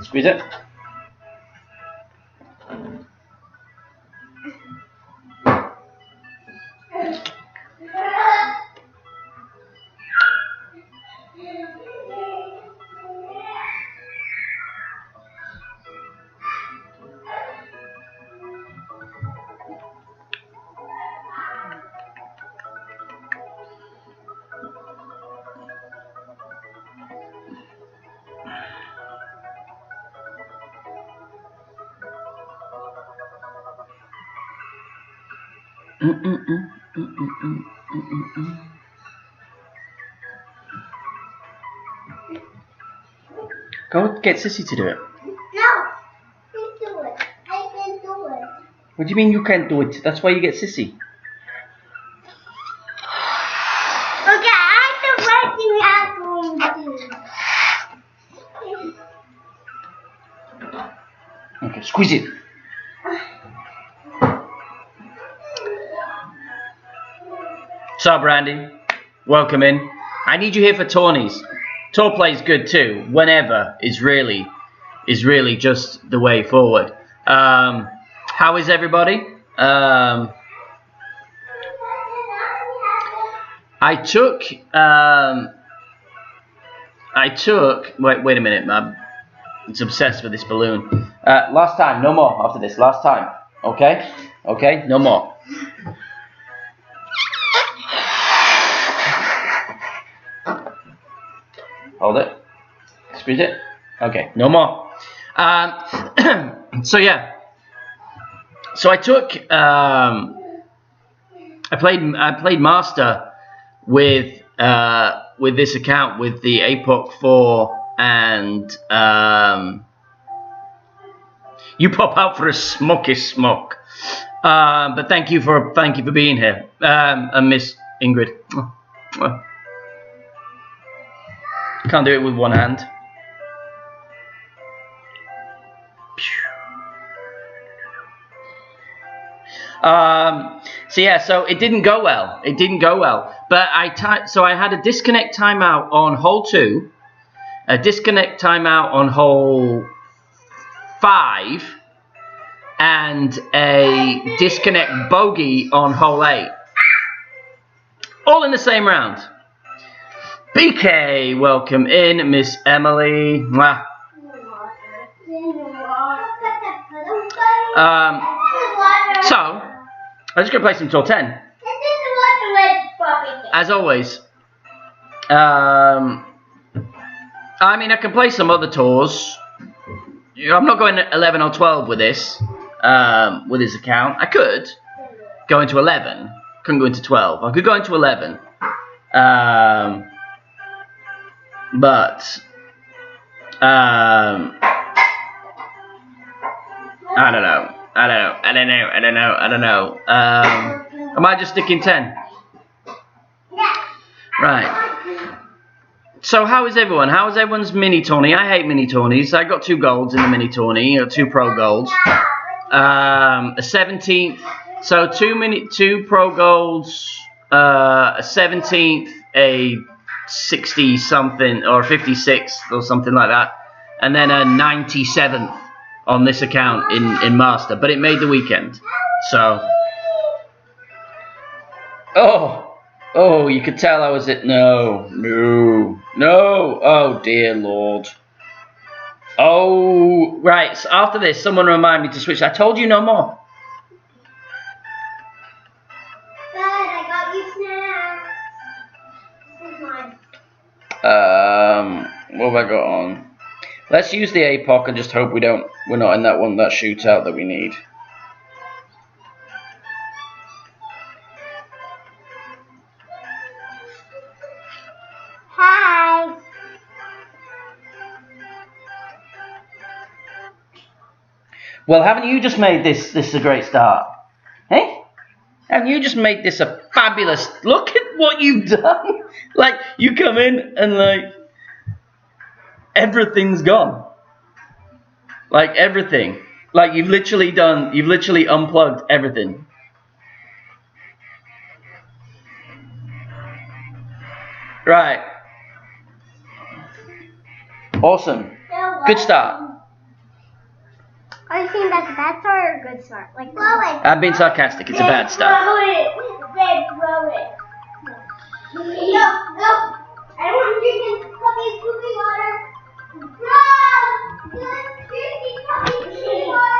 Squeeze it. Go get Sissy to do it. No, you do it. I can do it. What do you mean you can't do it? That's why you get Sissy. Okay, I can let you have one. Okay, squeeze it. So, Brandy, welcome in. I need you here for Tawny's. Tour play's good too. Whenever is really just the way forward. How is everybody? I took. Wait a minute, man. It's obsessed with this balloon. Last time, no more after this. Last time, okay? Okay, no more. Hold it. Squeeze it. Okay, no more. So yeah. So I took. I played master with this account with the APOC 4 and you pop out for a smoky smoke. But thank you for being here, and Miss Ingrid. Can't do it with one hand. So yeah, so it didn't go well. But I had a disconnect timeout on hole 2, a disconnect timeout on hole 5, and a disconnect bogey on hole 8. All in the same round. BK, welcome in, Miss Emily. Mwah. So, I'm just going to play some Tour 10. As always. I mean, I can play some other tours. I'm not going 11 or 12 with this account. I could go into 11. Couldn't go into 12. I could go into 11. But I don't know. I might just stick in 10. Right. So how is everyone? How is everyone's mini tourney? I hate mini tourneys. I got 2 golds in the mini tourney, or 2 pro golds. A 17th. So 2 pro golds, a 17th, a 60 something or 56th or something like that, and then a 97th on this account in master, but it made the weekend. So oh, you could tell I was at no, oh dear Lord. Oh right, so after this someone remind me to switch. I told you no more. What have I got on? Let's use the APOC and just hope we're not in that shootout that we need. Hi. Well, haven't you just made this a great start? Hey? Haven't you just made this a fabulous... Look at what you've done. Like, you come in and, like, everything's gone. Like, everything. Like, you've literally unplugged everything. Right. Awesome. Good start. Are you saying that's a bad start or a good start? Like, grow it. I've been sarcastic. It's a bad start. Grow it. Grow it. No. I don't want to drink this puppy poopy water. Grow. You're drinking puppy poopy water.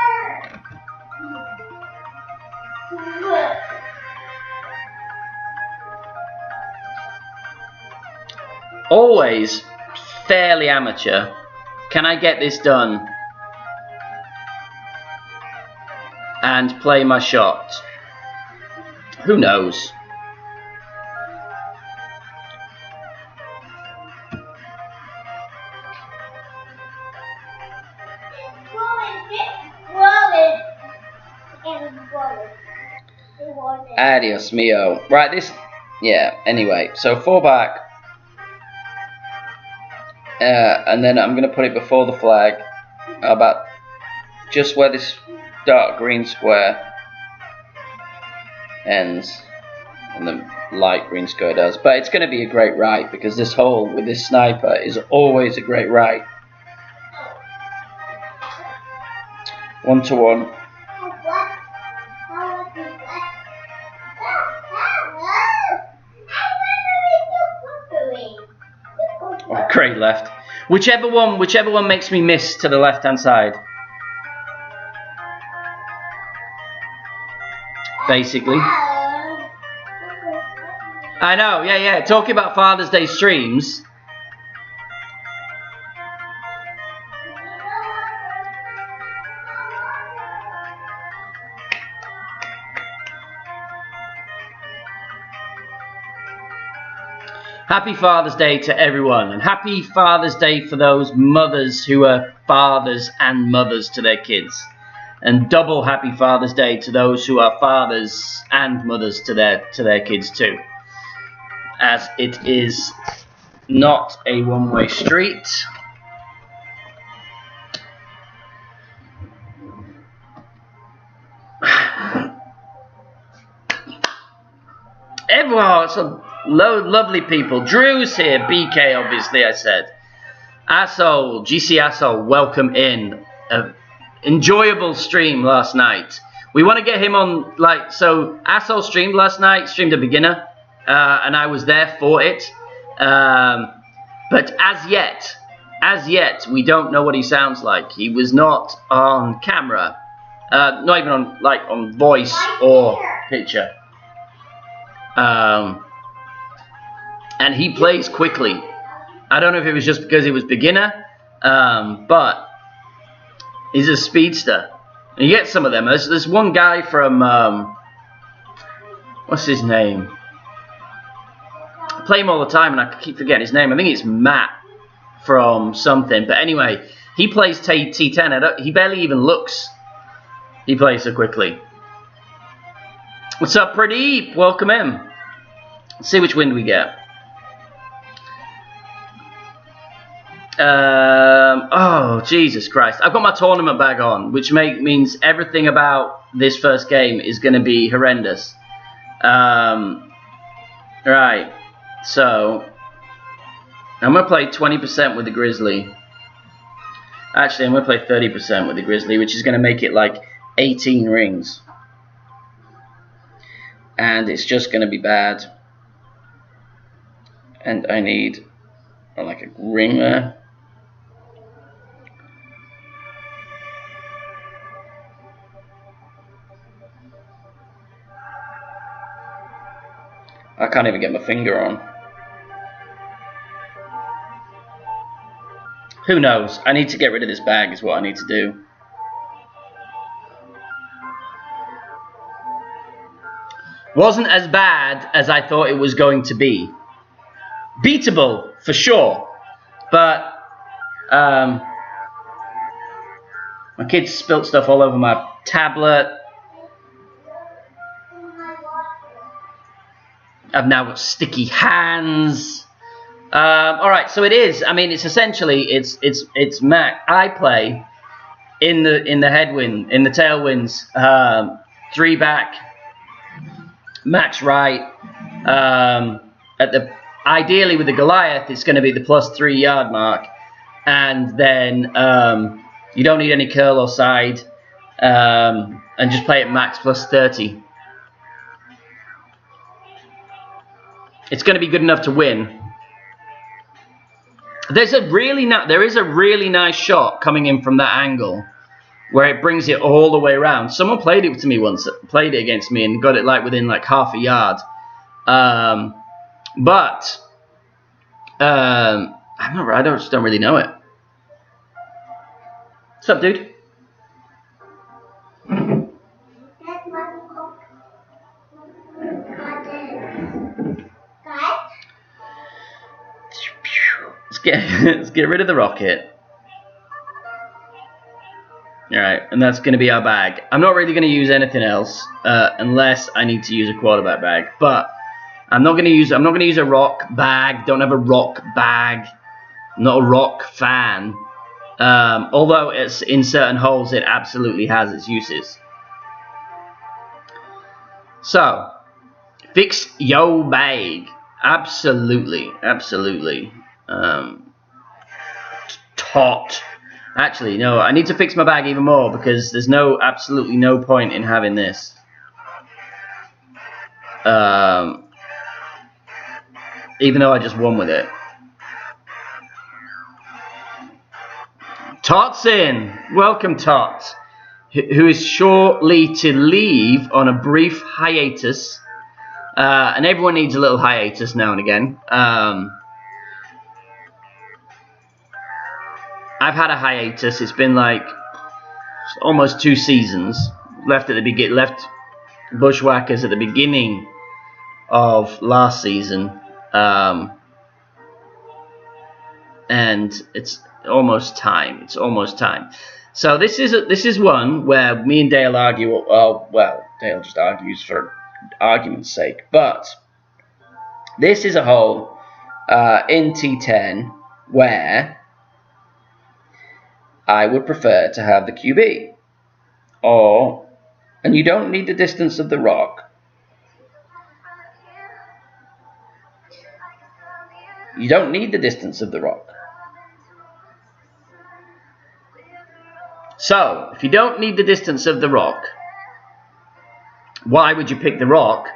Always fairly amateur. Can I get this done and play my shot? Who knows? Adios mio. Right, this, yeah, anyway, so 4 back. And then I'm going to put it before the flag, about just where this dark green square ends, and the light green square does. But it's going to be a great right, because this hole with this sniper is always a great right. 1-to-1. Oh, great left. Whichever one makes me miss to the left-hand side. Basically. I know, yeah. Talking about Father's Day streams. Happy Father's Day to everyone, and happy Father's Day for those mothers who are fathers and mothers to their kids, and double happy Father's Day to those who are fathers and mothers to their kids too, as it is not a one-way street. Everyone, so lovely people. Drew's here. BK, obviously, I said. Asshole, GC Asshole, welcome in. Enjoyable stream last night. We want to get him on, like, so Asshole streamed last night, streamed a beginner, and I was there for it. But as yet, we don't know what he sounds like. He was not on camera, not even on, like, on voice or picture. And he plays quickly. I don't know if it was just because he was beginner, but he's a speedster. And you get some of them. There's one guy from, what's his name? I play him all the time and I keep forgetting his name. I think it's Matt from something. But anyway, he plays T10. He barely even looks. He plays so quickly. What's up, Pradeep? Welcome in. Let's see which wind we get. Oh, Jesus Christ. I've got my tournament bag on, which means everything about this first game is going to be horrendous. Right. So, I'm going to play 20% with the Grizzly. Actually, I'm going to play 30% with the Grizzly, which is going to make it like 18 rings. And it's just going to be bad. And I need like a ring there. I can't even get my finger on. Who knows? I need to get rid of this bag is what I need to do. Wasn't as bad as I thought it was going to be. Beatable, for sure. But my kids spilt stuff all over my tablet. I've now got sticky hands. Alright, so it is. I mean, it's essentially it's Mac. I play in the headwind, in the tailwinds, 3 back, Mac's right. Ideally with the Goliath, it's going to be the +3 yard mark. and then you don't need any curl or side, and just play it max plus 30. It's going to be good enough to win. There is a really nice shot coming in from that angle, where it brings it all the way around. Someone played it to me once, played it against me, and got it like within like half a yard. I just don't really know it. What's up, dude? Let's get rid of the rocket. Alright, and that's going to be our bag. I'm not really going to use anything else unless I need to use a quarterback bag. But I'm not going to use a rock bag. Don't have a rock bag. I'm not a rock fan. Although it's in certain holes it absolutely has its uses. So, fix yo bag. Absolutely. Tot. Actually, no, I need to fix my bag even more because there's absolutely no point in having this. Even though I just won with it. Tot's in. Welcome, Tot. Who is shortly to leave on a brief hiatus. And everyone needs a little hiatus now and again. I've had a hiatus. It's been like almost 2 seasons. Left Bushwhackers at the beginning of last season, and it's almost time. So this is one where me and Dale argue. Well, Dale just argues for argument's sake, but this is a hole in T10 where I would prefer to have the QB. And you don't need the distance of the rock. You don't need the distance of the rock. So, if you don't need the distance of the rock, why would you pick the rock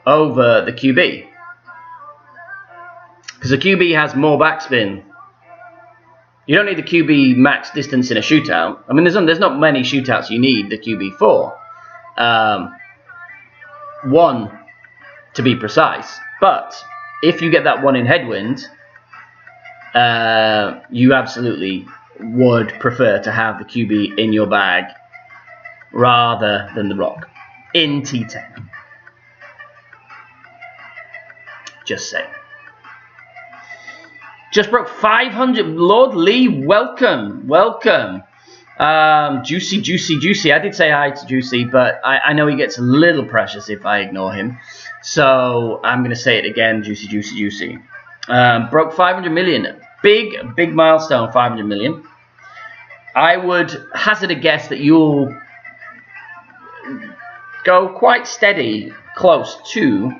over the QB? Because the QB has more backspin. You don't need the QB max distance in a shootout. I mean, there's not many shootouts you need the QB for. One, to be precise. But if you get that one in headwind, you absolutely would prefer to have the QB in your bag rather than the rock in T10. Just saying. Just broke 500. Lord Lee, welcome. Juicy. I did say hi to Juicy, but I know he gets a little precious if I ignore him. So I'm going to say it again, Juicy. Broke 500 million. Big milestone, 500 million. I would hazard a guess that you'll go quite steady, close to...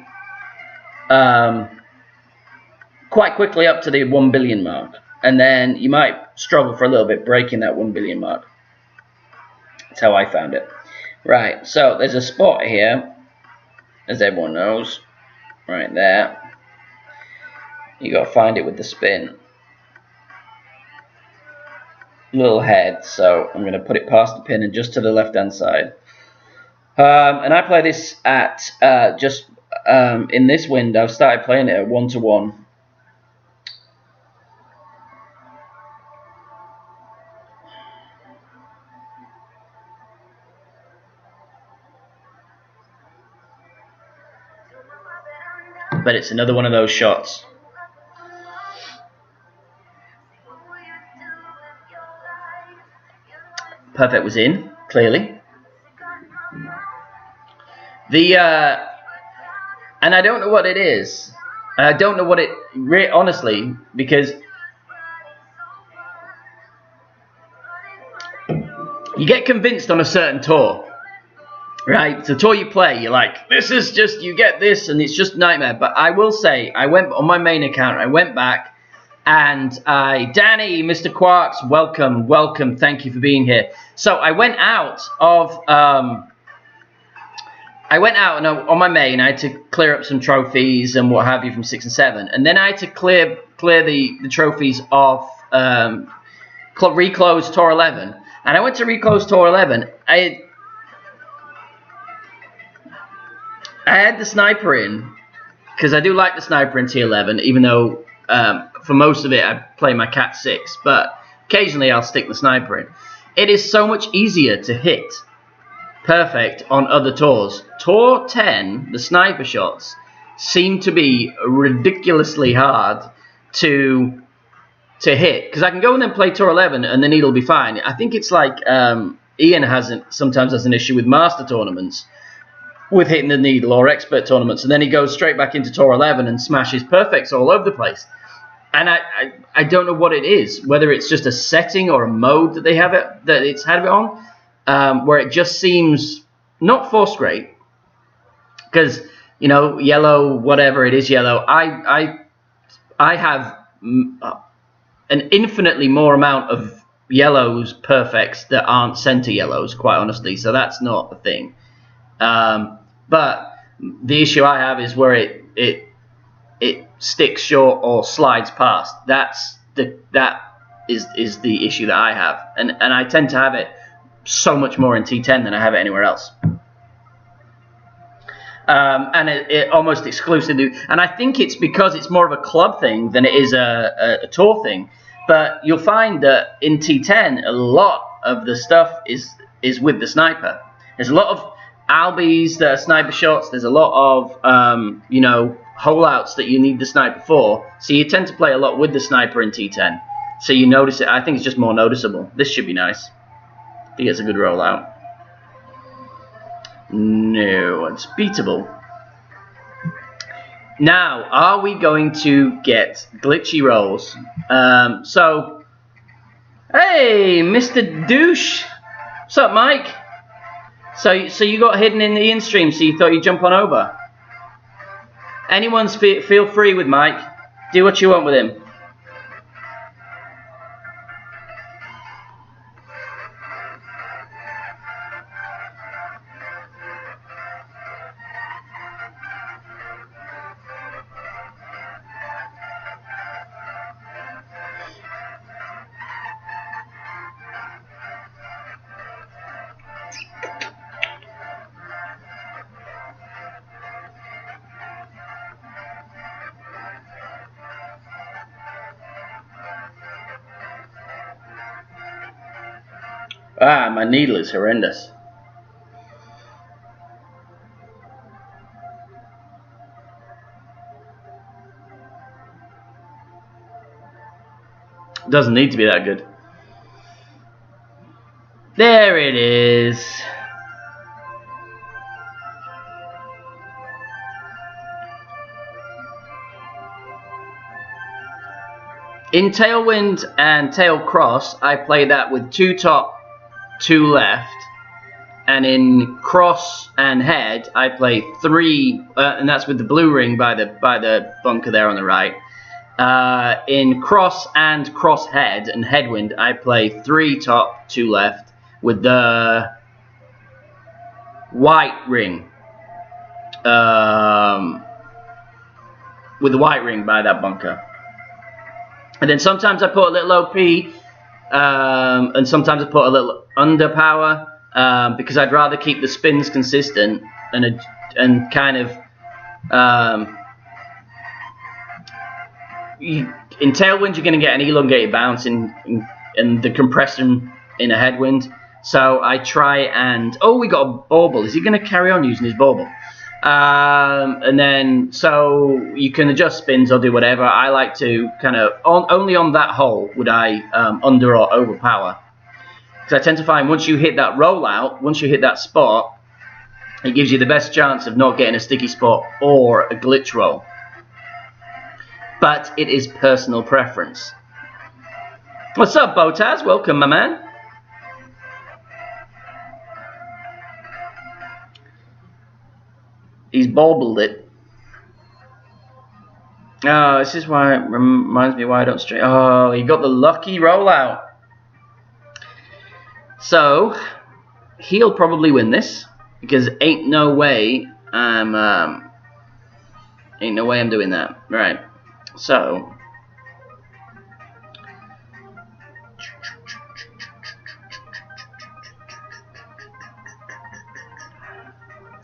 quite quickly up to the 1 billion mark, and then you might struggle for a little bit breaking that 1 billion mark. That's how I found it. Right, so there's a spot here, as everyone knows, right there. You got to find it with the spin. Little head, so I'm going to put it past the pin and just to the left hand side. And I play this at in this wind. I've started playing it at 1-to-1. But it's another one of those shots. Perfect was in, clearly. And I don't know what it is. I don't know what it honestly, because you get convinced on a certain tour. Right, it's a tour you play, you're like, this is just, you get this, and it's just nightmare. But I will say, I went on my main account, I went back, And Danny, Mr. Quarks, welcome, welcome. Thank you for being here. So I went out and on my main, I had to clear up some trophies and what have you from 6 and 7. And then I had to clear the trophies off, reclose Tour 11. And I went to reclose Tour 11. I had the sniper in, because I do like the sniper in T11, even though for most of it I play my Cat 6. But occasionally I'll stick the sniper in. It is so much easier to hit perfect on other tours. Tour 10, the sniper shots, seem to be ridiculously hard to hit, because I can go and then play Tour 11 and the needle will be fine. I think it's like Ian sometimes has an issue with master tournaments with hitting the needle, or expert tournaments, and then he goes straight back into Tour 11 and smashes perfects all over the place. And I don't know what it is, whether it's just a setting or a mode that it's had it on, where it just seems not force rate, because yellow, whatever it is, yellow. I have an infinitely more amount of yellows perfects that aren't center yellows, quite honestly. So that's not a thing. But the issue I have is where it sticks short or slides past. That is the issue that I have, and I tend to have it so much more in T10 than I have it anywhere else. And it almost exclusively, and I think it's because it's more of a club thing than it is a tour thing. But you'll find that in T10, a lot of the stuff is with the sniper. There's a lot of albies that are sniper shots. There's a lot of holeouts that you need the sniper for. So you tend to play a lot with the sniper in T10. So you notice it. I think it's just more noticeable. This should be nice. I think it's a good rollout. No, it's beatable. Now, are we going to get glitchy rolls? So, hey, Mr. Douche. What's up, Mike? So you got hidden in the in-stream, so you thought you'd jump on over. Anyone's feel free with Mike. Do what you want with him. Ah, my needle is horrendous. Doesn't need to be that good. There it is. In Tailwind and Tail Cross, I play that with 2 top, 2 left, and in Cross and Head, I play 3, and that's with the blue ring by the bunker there on the right. In Cross and Cross Head and Headwind, I play 3 top, 2 left with the white ring. With the white ring by that bunker. And then sometimes I put a little OP, and sometimes I put a little underpower, because I'd rather keep the spins consistent and kind of in Tailwind you're going to get an elongated bounce in the compression in a Headwind. So I try and we got a bauble. Is he going to carry on using his bauble? And then so you can adjust spins or do whatever. I like to kind of only on that hole would I under or overpower, because I tend to find once you hit that rollout, once you hit that spot, it gives you the best chance of not getting a sticky spot or a glitch roll. But it is personal preference. What's up, Botaz? Welcome, my man. He's baubled it. Oh, this is why it reminds me why I don't stream. Oh, he got the lucky rollout. So he'll probably win this because ain't no way I'm doing that. Right. So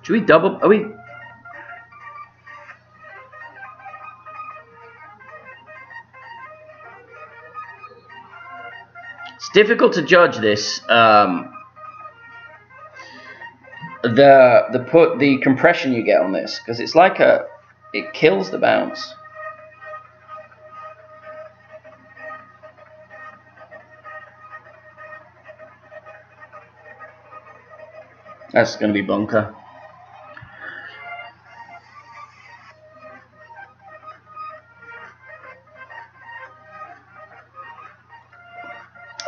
should we double? Are we? It's difficult to judge this. The compression you get on this because it's like it kills the bounce. That's going to be bunker.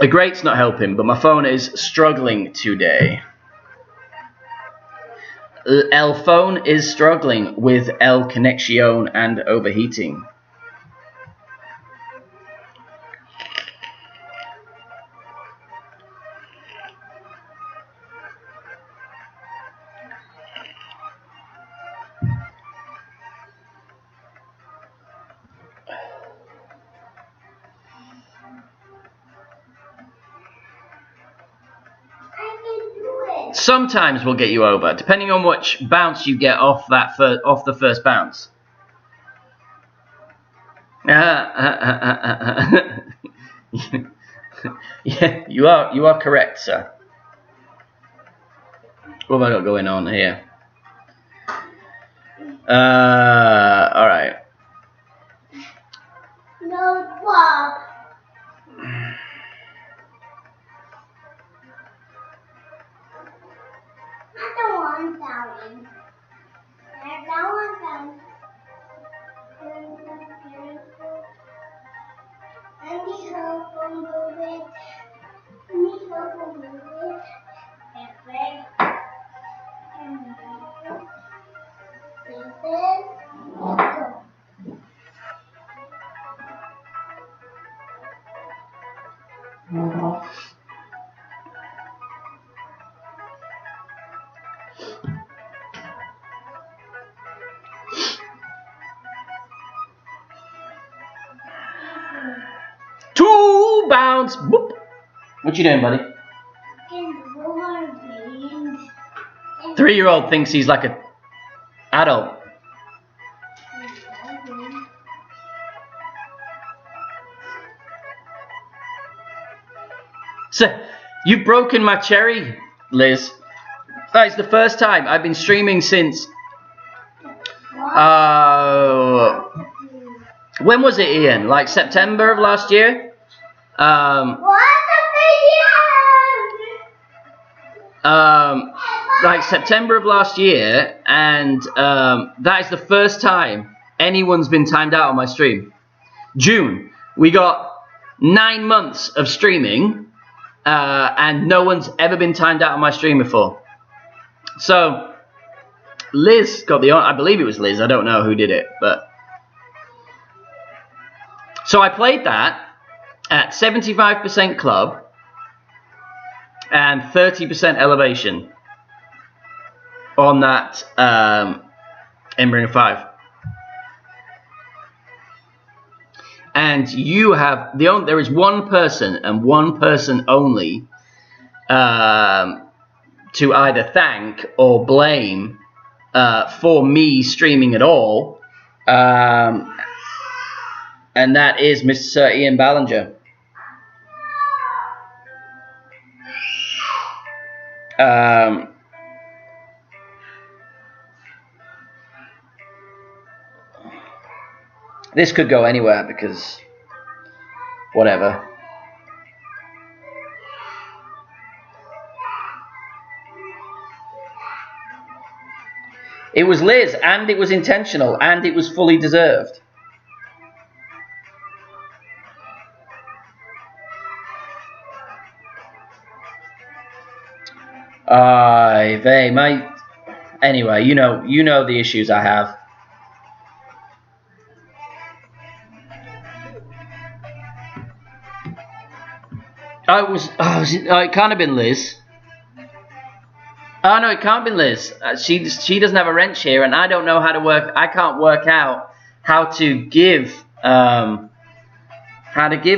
The great's not helping, but my phone is struggling today. El phone is struggling with El Conexión and overheating. Sometimes we'll get you over, depending on which bounce you get off the first bounce. Yeah, you are correct, sir. What have I got going on here? All right. No, Bob. I don't want that one. I don't want that one. And we hope on move it. We hope on move it. Perfect. And this. Go. 2 bounce. Boop. What you doing, buddy? 3-year-old thinks he's like a adult. So, you've broken my cherry, Liz. That is the first time. I've been streaming since. When was it, Ian? Like September of last year? Like September of last year, and that is the first time anyone's been timed out on my stream. June, we got 9 months of streaming, and no one's ever been timed out on my stream before. So Liz got the, I believe it was Liz, I don't know who did it, but so I played that at 75% club and 30% elevation on that in Ring of 5. And you have there is one person and one person only to either thank or blame for me streaming at all, and that is Mr. Ian Ballinger. This could go anywhere because whatever. It was Liz, and it was intentional, and it was fully deserved. Anyway, you know the issues I have. Oh, it was. Oh, it can't have been Liz. Oh no, it can't be Liz. She doesn't have a wrench here, and I don't know how to work. I can't work out how to give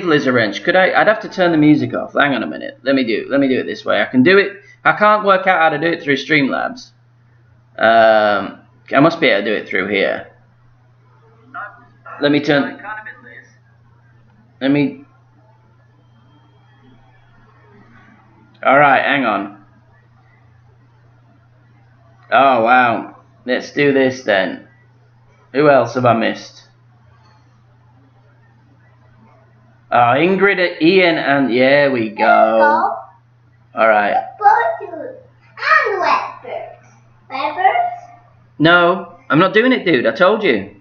Liz a wrench. Could I? I'd have to turn the music off. Hang on a minute. Let me do it this way. I can do it. I can't work out how to do it through Streamlabs. I must be able to do it through here. Let me turn. Let me. All right, hang on. Oh wow, let's do this then. Who else have I missed? Oh, Ingrid, Ian, and there we go. All right. And Webbers. Webbers? No, I'm not doing it, dude. I told you.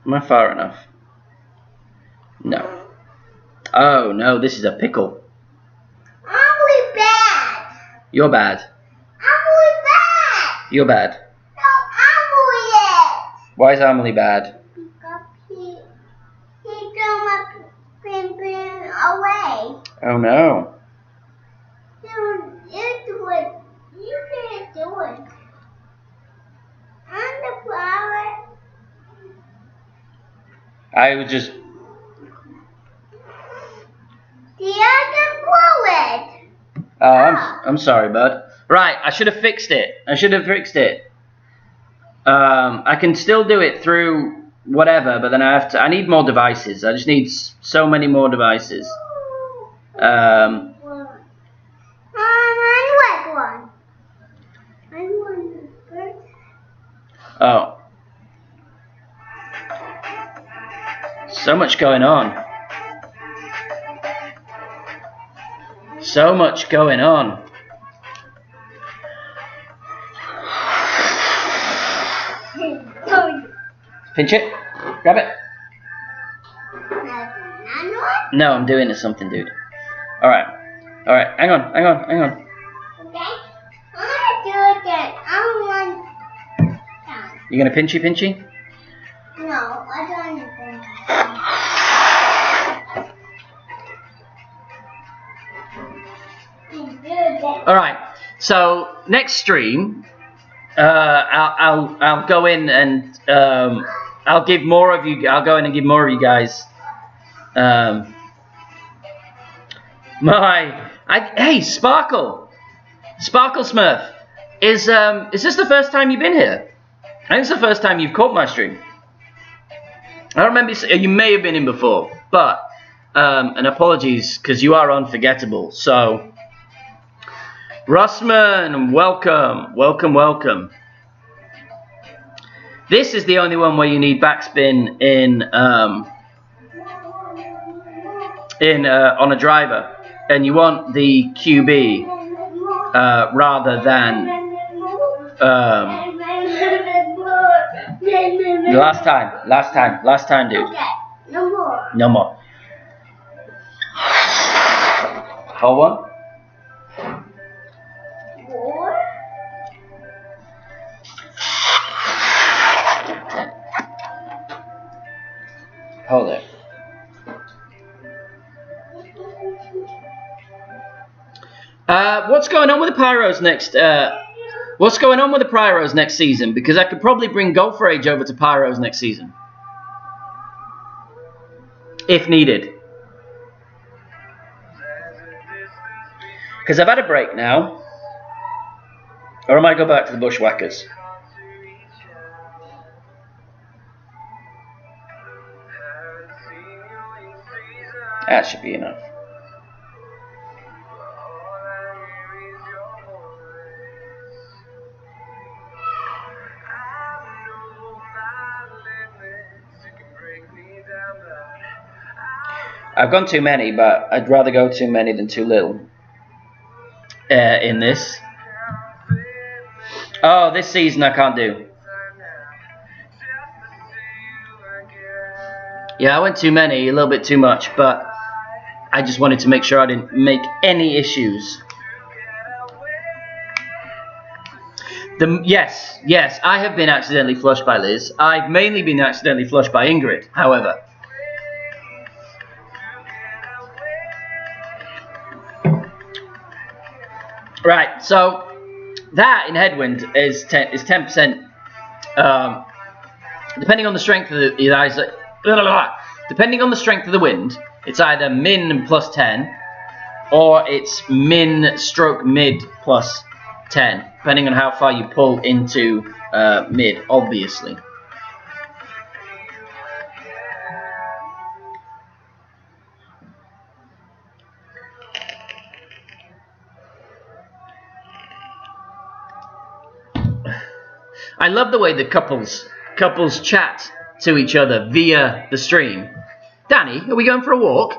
Am I far enough? No. Oh no, this is a pickle. You're bad. Amelie bad. You're bad. No, Amelie is. Why is Amelie bad? Because he threw my pin away. Oh no. You do it. You can't do it. And the flower. I was just. The other bullet. Oh, I'm sorry, bud. Right, I should have fixed it. I can still do it through whatever, but then I need more devices. I just need so many more devices. I want one. I want the first. Oh. So much going on. So much going on. Pinch it. Grab it. No, I'm doing something, dude. Alright. Alright, hang on. Okay? I'm gonna do it again. I want that. You gonna pinchy? No, I don't want to. Alright, so next stream, I'll go in and I'll give more of you. I'll go in and give more of you guys. Hey, Sparkle Smurf, is this the first time you've been here? I think it's the first time you've caught my stream. I don't remember. You may have been in before, but and apologies because you are unforgettable. So. Rossman, welcome. This is the only one where you need backspin on a driver, and you want the QB rather than last time, dude. Okay, no more. No more. Hold on. Hold it. What's going on with the Pyros next? What's going on with the Pyros next season? Because I could probably bring Golf Rage over to Pyros next season, if needed. Because I've had a break now, or I might go back to the Bushwhackers. That should be enough. I've gone too many, but I'd rather go too many than too little in this. Oh, this season I can't do. Yeah, I went too many, a little bit too much, but I just wanted to make sure I didn't make any issues. Yes, I have been accidentally flushed by Liz. I've mainly been accidentally flushed by Ingrid, however. Right, so that in headwind is 10%. Depending on the strength of depending on the strength of the wind, it's either min plus 10 or it's min stroke mid plus 10, depending on how far you pull into mid, obviously. I love the way the couples chat to each other via the stream. Danny, are we going for a walk?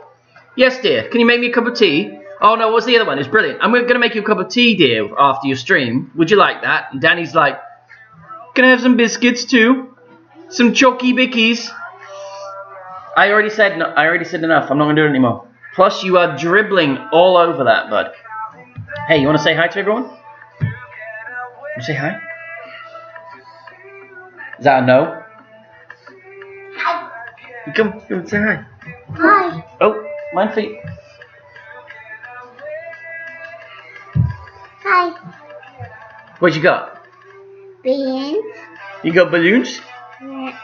Yes, dear. Can you make me a cup of tea? Oh, no, what's the other one? It's brilliant. I'm going to make you a cup of tea, dear, after your stream. Would you like that? And Danny's like, can I have some biscuits, too? Some chocky bickies? I already said enough. I'm not going to do it anymore. Plus, you are dribbling all over that, bud. Hey, you want to say hi to everyone? You say hi? Is that a no? Hi. You come and say hi. Hi. Oh, mind feet. Hi. What you got? Beans. You got balloons? Baby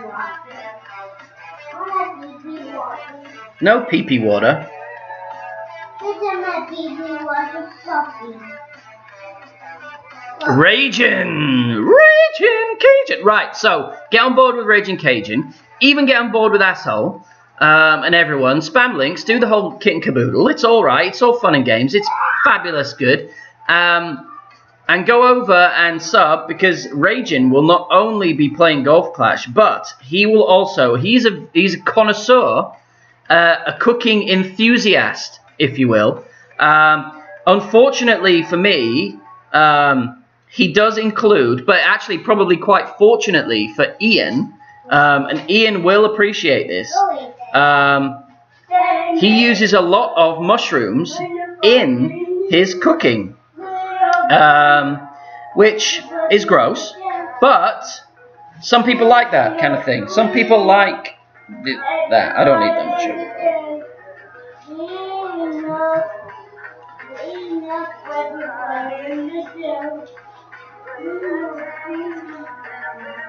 water. I like baby water. No pee-pee water. This is my baby water puppy. Raging Cajun. Right, so get on board with Raging Cajun. Even get on board with Asshole and everyone. Spam links. Do the whole kit and caboodle. It's all right. It's all fun and games. It's fabulous good. And go over and sub, because Raging will not only be playing Golf Clash, but he will also. He's a connoisseur, a cooking enthusiast, if you will. Unfortunately for me. He does include, but actually probably quite fortunately for Ian, and Ian will appreciate this, he uses a lot of mushrooms in his cooking, which is gross, but some people like that kind of thing. Some people like that. I don't need that much sugar.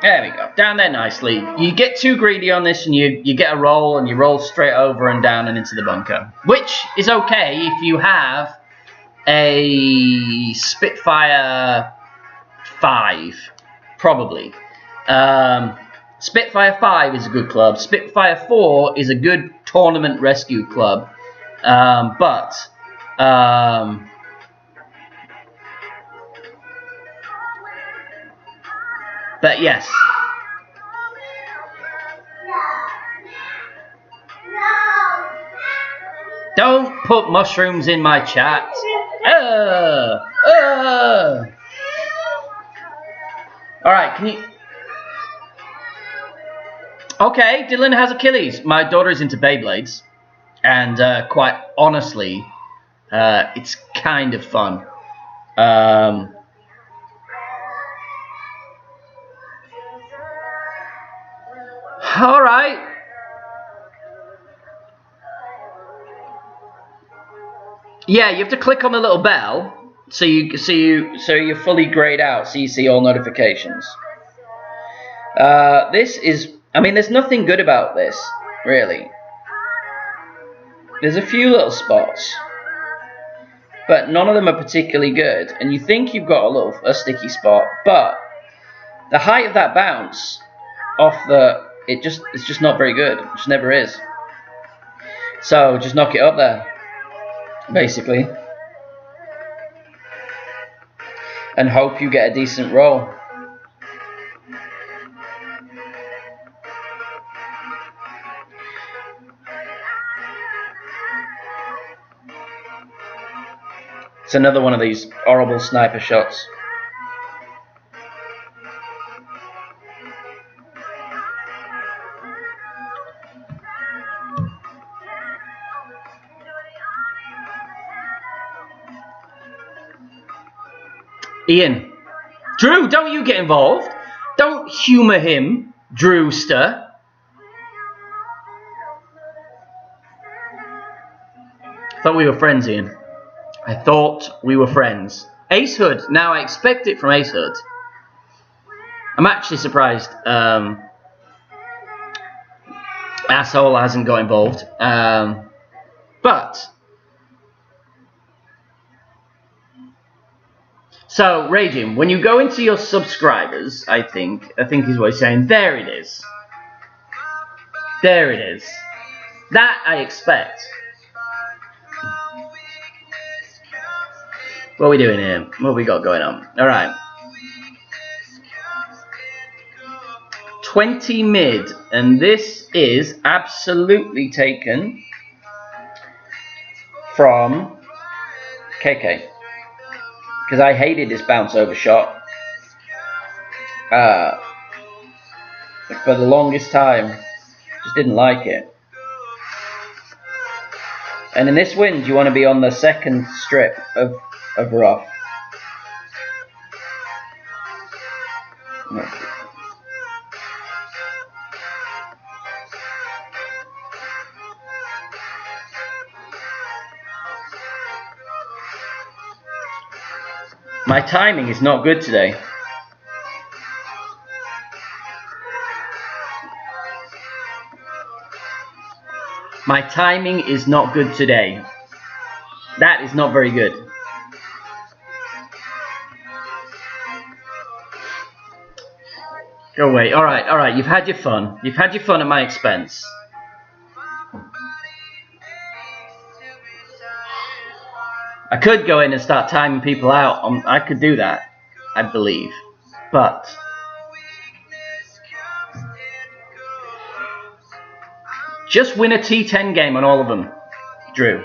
There we go. Down there nicely. You get too greedy on this and you get a roll and you roll straight over and down and into the bunker. Which is okay if you have a Spitfire 5. Probably. Spitfire 5 is a good club. Spitfire 4 is a good tournament rescue club. But yes. Don't put mushrooms in my chat. Alright, can you... Okay, Dylan has Achilles. My daughter is into Beyblades. And quite honestly, it's kind of fun. All right. Yeah, you have to click on the little bell so you're fully grayed out, so you see all notifications. This is, I mean, there's nothing good about this, really. There's a few little spots, but none of them are particularly good. And you think you've got a sticky spot, but the height of that bounce off the it's just not very good. It just never is. So just knock it up there, basically, and hope you get a decent roll. It's another one of these horrible sniper shots. Ian. Drew, don't you get involved. Don't humour him, Drewster. Thought we were friends, Ian. I thought we were friends. Ace Hood. Now I expect it from Ace Hood. I'm actually surprised Asshole hasn't got involved. But so Raging, when you go into your subscribers, I think is what he's saying. There it is. There it is. That I expect. What are we doing here? What we got going on? All right. 20 mid, and this is absolutely taken from KK because I hated this bounce over shot for the longest time. Just didn't like it. And in this wind, you want to be on the second strip of rough. My timing is not good today. My timing is not good today. That is not very good. Go away. All right. You've had your fun. You've had your fun at my expense. I could go in and start timing people out. I could do that, I believe. But just win a T10 game on all of them, Drew.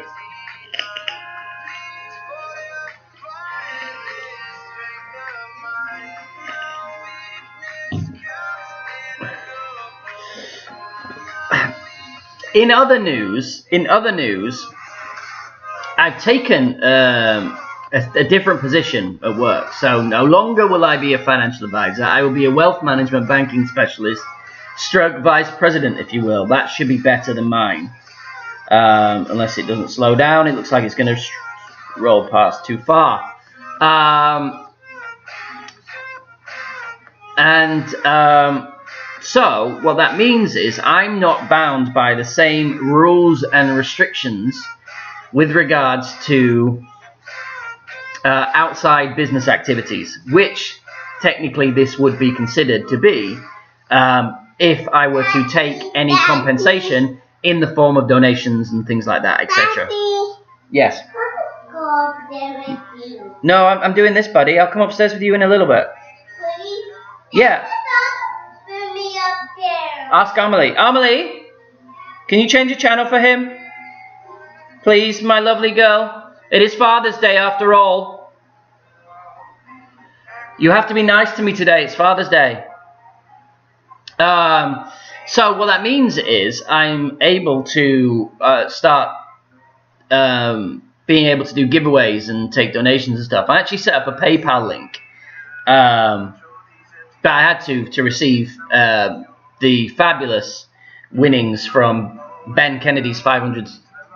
In other news, I've taken a different position at work. So no longer will I be a financial advisor. I will be a wealth management banking specialist, stroke vice president, if you will. That should be better than mine. Unless it doesn't slow down. It looks like it's going to roll past too far. So what that means is I'm not bound by the same rules and restrictions with regards to outside business activities, which technically this would be considered to be if I were to take any compensation in the form of donations and things like that, etc. Yes. Go up there with you. No, I'm doing this, buddy. I'll come upstairs with you in a little bit. Please? Yeah. Put me up there. Ask Amelie. Amelie, can you change a channel for him? Please, my lovely girl. It is Father's Day after all. You have to be nice to me today. It's Father's Day. So what that means is I'm able to start being able to do giveaways and take donations and stuff. I actually set up a PayPal link. But I had to receive the fabulous winnings from Ben Kennedy's 500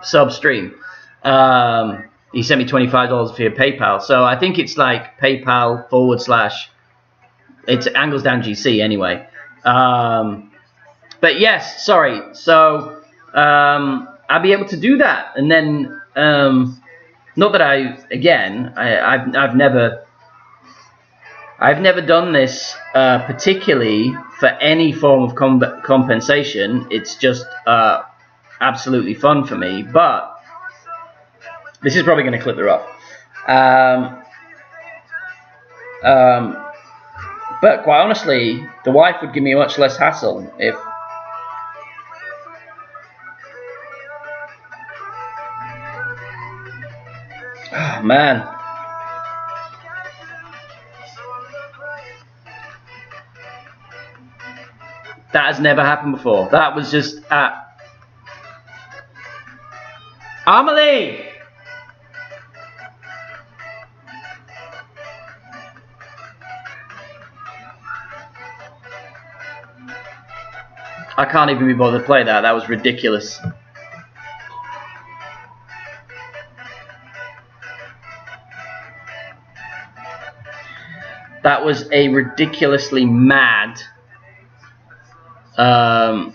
sub stream. He sent me $25 via PayPal. So I think it's like PayPal / it's Angles Down GC anyway. But yes, sorry. So I'll be able to do that, and then not that I've never done this particularly for any form of compensation. It's just absolutely fun for me. But this is probably going to clip the rough. But quite honestly, the wife would give me much less hassle if. Oh, man. That has never happened before. That was just Amelie! I can't even be bothered to play that. That was ridiculous. That was a ridiculously mad. Oh,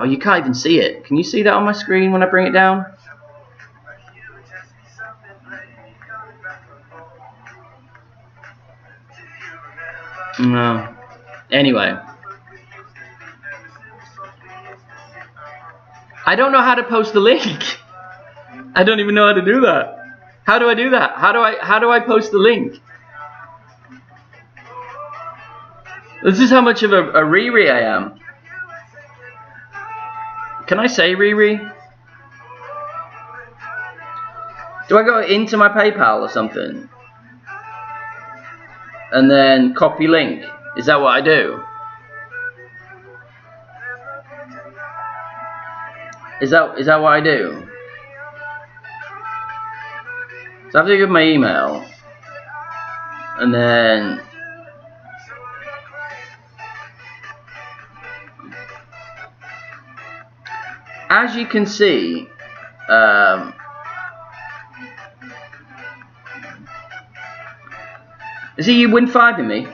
you can't even see it. Can you see that on my screen when I bring it down? No. Anyway. I don't know how to post the link. I don't even know how to do that. How do I do that? How do I post the link? This is how much of a Riri I am. Can I say Riri? Do I go into my PayPal or something? And then copy link? Is that what I do? Is that what I do? So I have to give my email. And then as you can see, is he win 5 in me?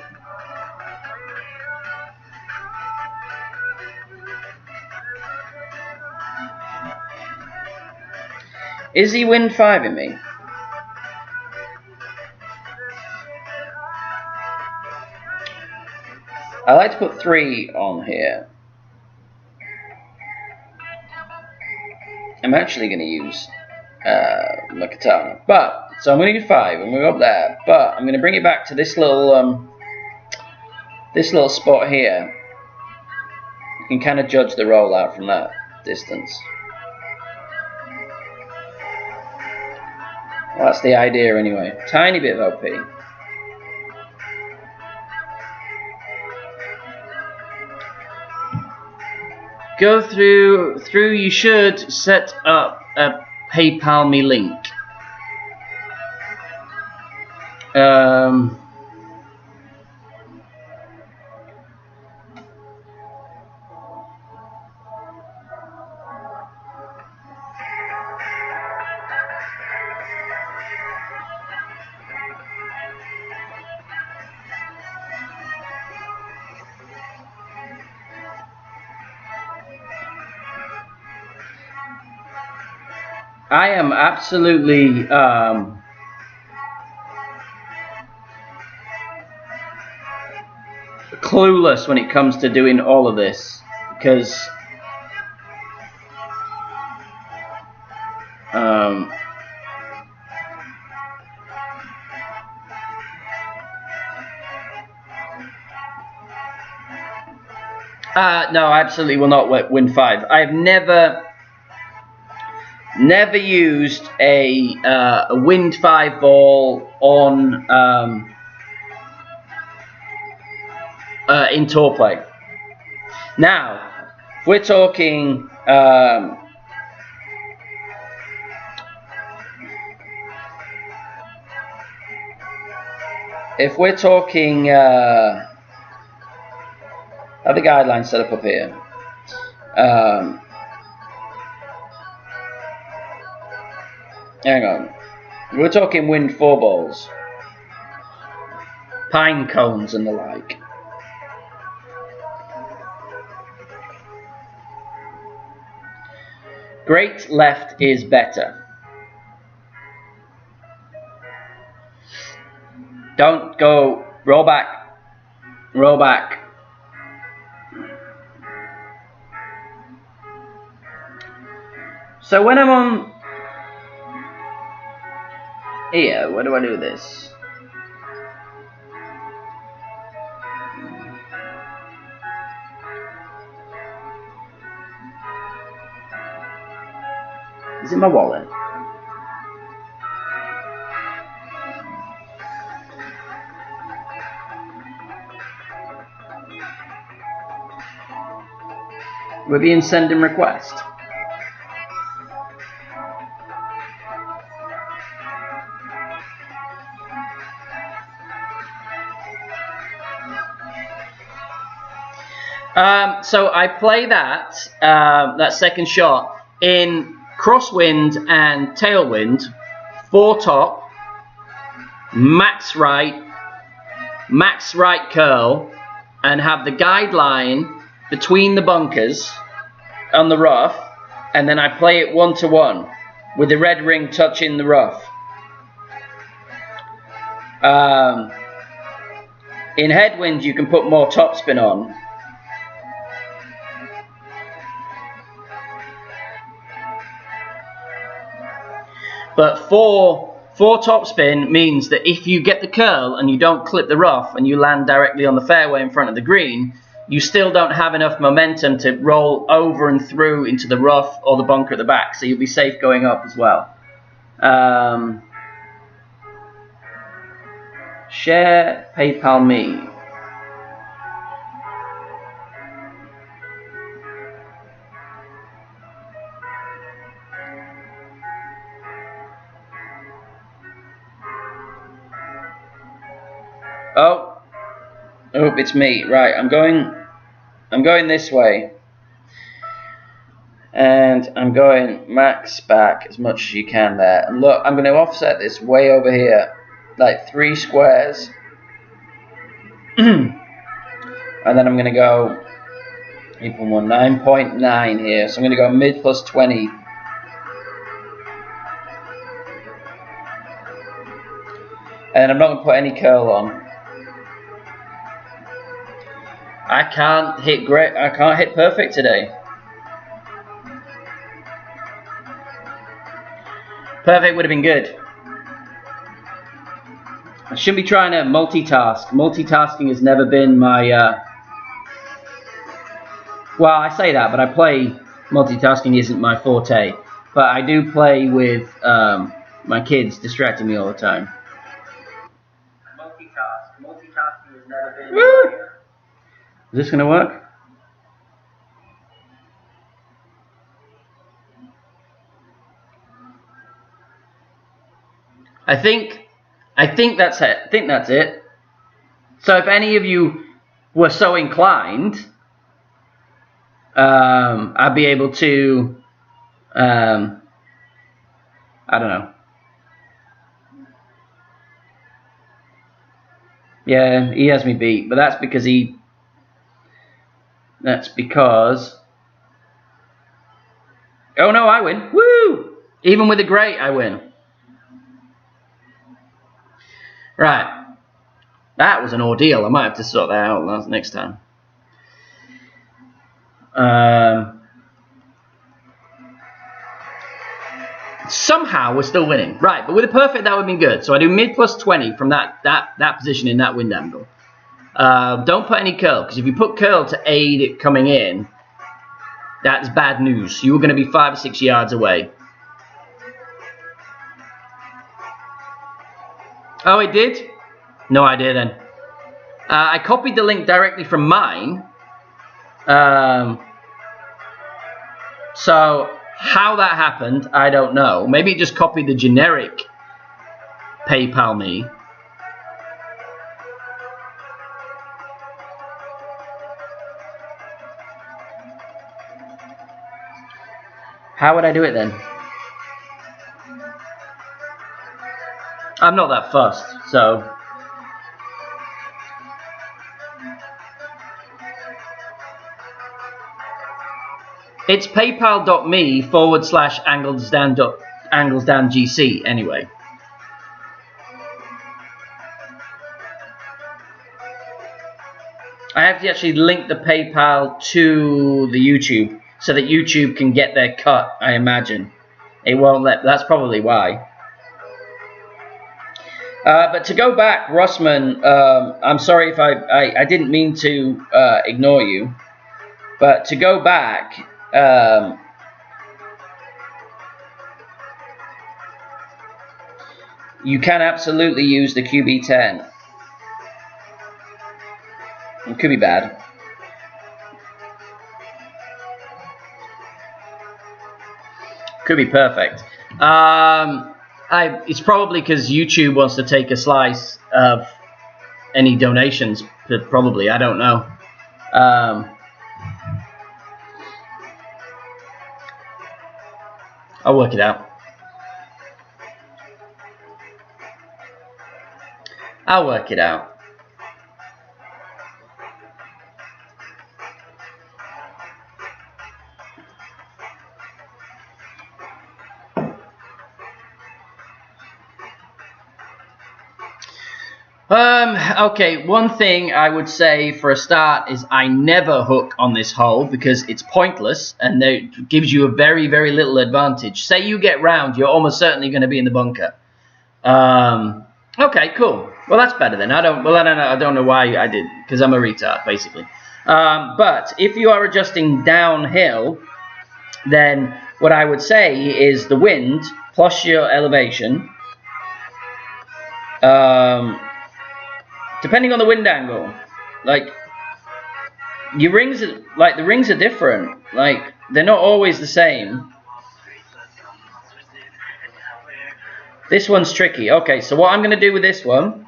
Is he win 5 in me? I like to put 3 on here. I'm actually going to use my katana, but so I'm going to use 5. I'm going to go up there, but I'm going to bring it back to this little spot here. You can kind of judge the rollout from that distance. Well, that's the idea anyway. Tiny bit of OP. Go through. You should set up a PayPal me link. I am absolutely clueless when it comes to doing all of this, because no, I absolutely will not win 5. I have never used a wind 5 ball on in tour play. Now, if we're talking are the guidelines set up here? Hang on. We're talking wind 4 balls, pine cones and the like. Great left is better. Don't go. Roll back. Roll back. So when I'm on here, where do I do this? Is it my wallet? We're being sending request. So I play that second shot in crosswind and tailwind, 4 top, max right curl, and have the guideline between the bunkers on the rough, and then I play it 1-to-1 with the red ring touching the rough. In headwind you can put more topspin on. But 4 topspin means that if you get the curl and you don't clip the rough and you land directly on the fairway in front of the green, you still don't have enough momentum to roll over and through into the rough or the bunker at the back, so you'll be safe going up as well. Share PayPal me. Oh, it's me. Right, I'm going this way, and I'm going max back as much as you can there. And look, I'm going to offset this way over here, like 3 squares, and then I'm going to go 9.9 here. So I'm going to go mid plus 20. And I'm not going to put any curl on. I can't hit great. I can't hit perfect today. Perfect would have been good. I shouldn't be trying to multitask. Multitasking has never been my. Well, I say that, but I play. Multitasking isn't my forte, but I do play with my kids distracting me all the time. Multitasking has never been. Woo! Is this gonna work? I think that's it. I think that's it. So if any of you were so inclined, I'd be able to, I don't know. Yeah, he has me beat, but that's because oh no, I win. Woo! Even with a great, I win. Right. That was an ordeal. I might have to sort that out next time. Somehow we're still winning. Right, but with a perfect that would have been good. So I do mid plus 20 from that position in that wind angle. Don't put any curl, because if you put curl to aid it coming in, that's bad news. You were going to be 5 or 6 yards away. Oh, it did? No idea then. I copied the link directly from mine. So how that happened, I don't know. Maybe it just copied the generic PayPal me. How would I do it then? I'm not that fussed, so. It's paypal.me/anglesdowngc anyway. I have to actually link the PayPal to the YouTube so that YouTube can get their cut, I imagine. It won't let, that's probably why. But to go back, Rossman, I'm sorry if I didn't mean to ignore you. But to go back, you can absolutely use the QB10. It could be bad. Could be perfect. It's probably because YouTube wants to take a slice of any donations. Probably, I don't know. I'll work it out. I'll work it out. Okay, one thing I would say for a start is I never hook on this hole because it's pointless and it gives you a very, very little advantage. Say you get round, you're almost certainly going to be in the bunker. Okay, cool. Well, that's better then. I don't know. I don't know why I did, because I'm a retard, basically. But if you are adjusting downhill, then what I would say is the wind plus your elevation. Depending on the wind angle, like your rings, the rings are different. Like they're not always the same. This one's tricky. Okay, so what I'm going to do with this one,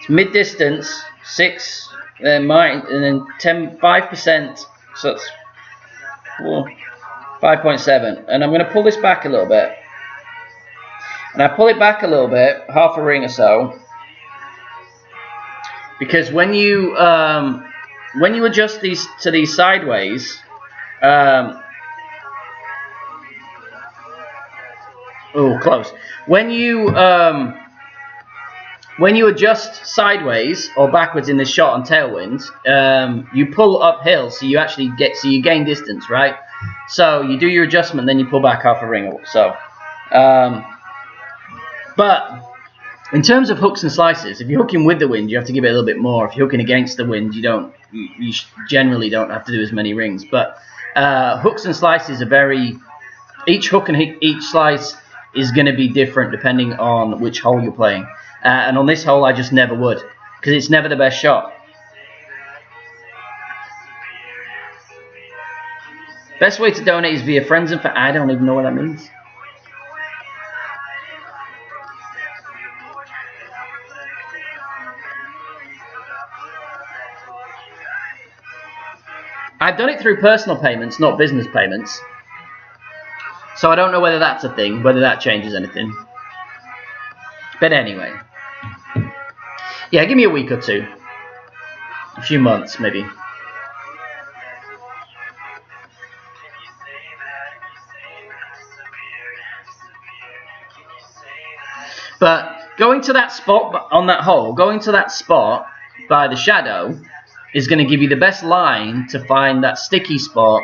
it's mid distance 6, and then 5%. So it's 5.7, and I'm going to pull this back a little bit. And I pull it back a little bit, half a ring or so. Because when you adjust these to these sideways, close. When you adjust sideways or backwards in this shot on tailwind, you pull uphill, so you gain distance, right? So you do your adjustment, then you pull back half a ring. So, but in terms of hooks and slices, if you're hooking with the wind, you have to give it a little bit more. If you're hooking against the wind, you generally don't have to do as many rings. But hooks and slices are each hook and each slice is going to be different depending on which hole you're playing. And on this hole, I just never would, because it's never the best shot. Best way to donate is via friends and I don't even know what that means. I've done it through personal payments, not business payments. So I don't know whether that's a thing, whether that changes anything. But anyway. Yeah, give me a week or two. A few months, maybe. But going to that spot on that hole, going to that spot by the shadow is going to give you the best line to find that sticky spot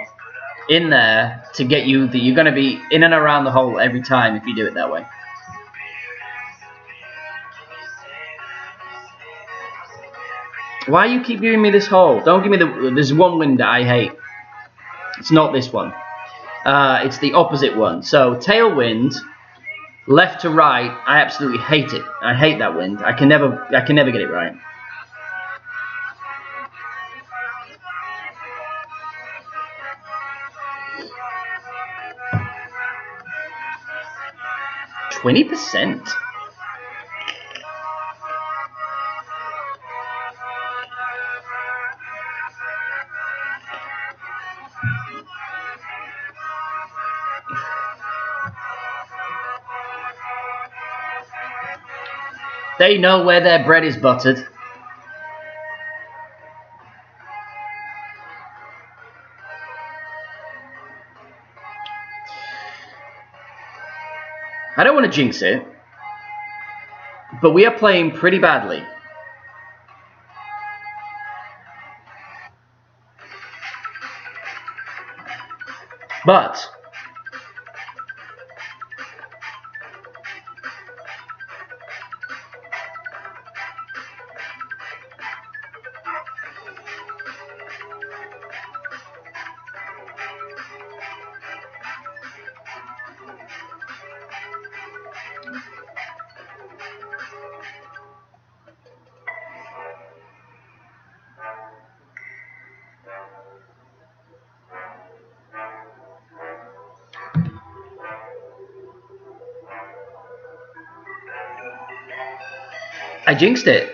in there to get you that you're going to be in and around the hole every time if you do it that way. Why you keep giving me this hole? Don't give me there's one wind that I hate. It's not this one. It's the opposite one. So tailwind, left to right, I absolutely hate it. I hate that wind. I can never get it right. %. They know where their bread is buttered. I don't want to jinx it, but we are playing pretty badly. But I jinxed it.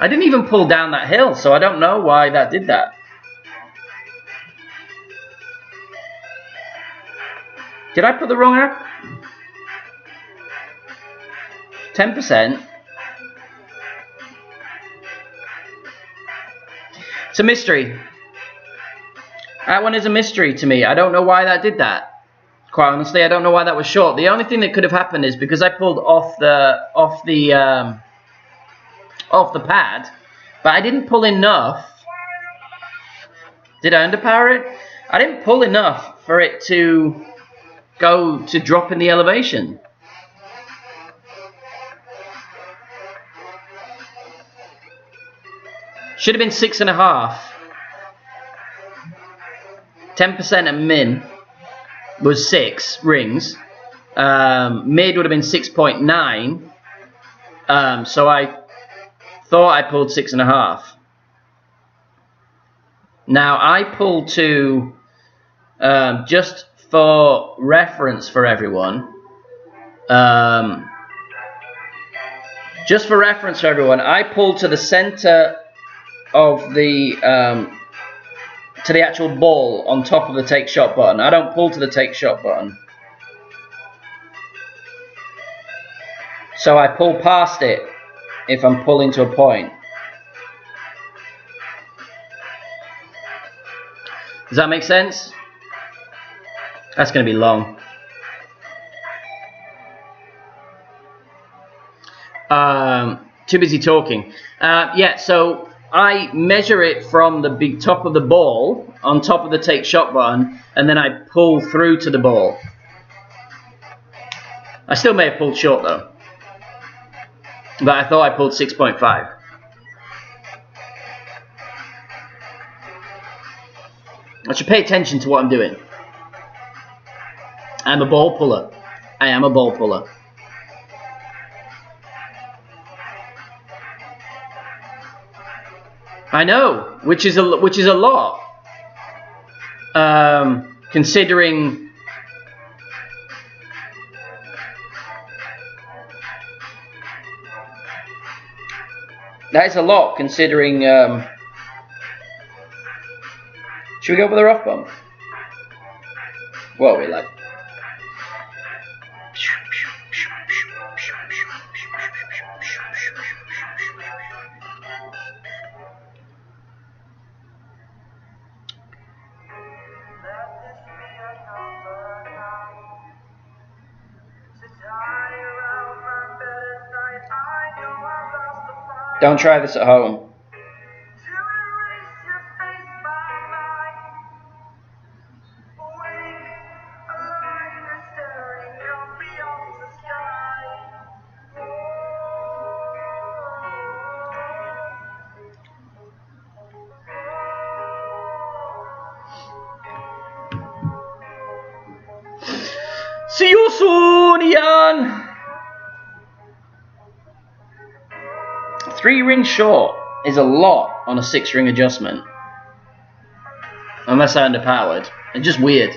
I didn't even pull down that hill, so I don't know why that did that. Did I put the wrong app? 10%. It's a mystery. That one is a mystery to me. I don't know why that did that. Quite honestly, I don't know why that was short. The only thing that could have happened is because I pulled off the pad, but I didn't pull enough. Did I underpower it? I didn't pull enough for it to go to drop in the elevation. Should have been 6.5. 10% at min was 6 rings. Mid would have been 6.9. So I thought I pulled 6.5. Now I pulled to, just for reference for everyone, I pulled to the center of the, to the actual ball on top of the take shot button. I don't pull to the take shot button. So I pull past it if I'm pulling to a point. Does that make sense? That's going to be long. Too busy talking. Yeah, so I measure it from the big top of the ball on top of the take shot button, and then I pull through to the ball. I still may have pulled short though, but I thought I pulled 6.5. I should pay attention to what I'm doing. I'm a ball puller. I am a ball puller. I know, which is a lot. Considering that is a lot. Considering, should we go for the rough bump? What are we like? Don't try this at home. See you soon, Ian! 3 rings short is a lot on a 6-ring adjustment. Unless I underpowered. It's just weird.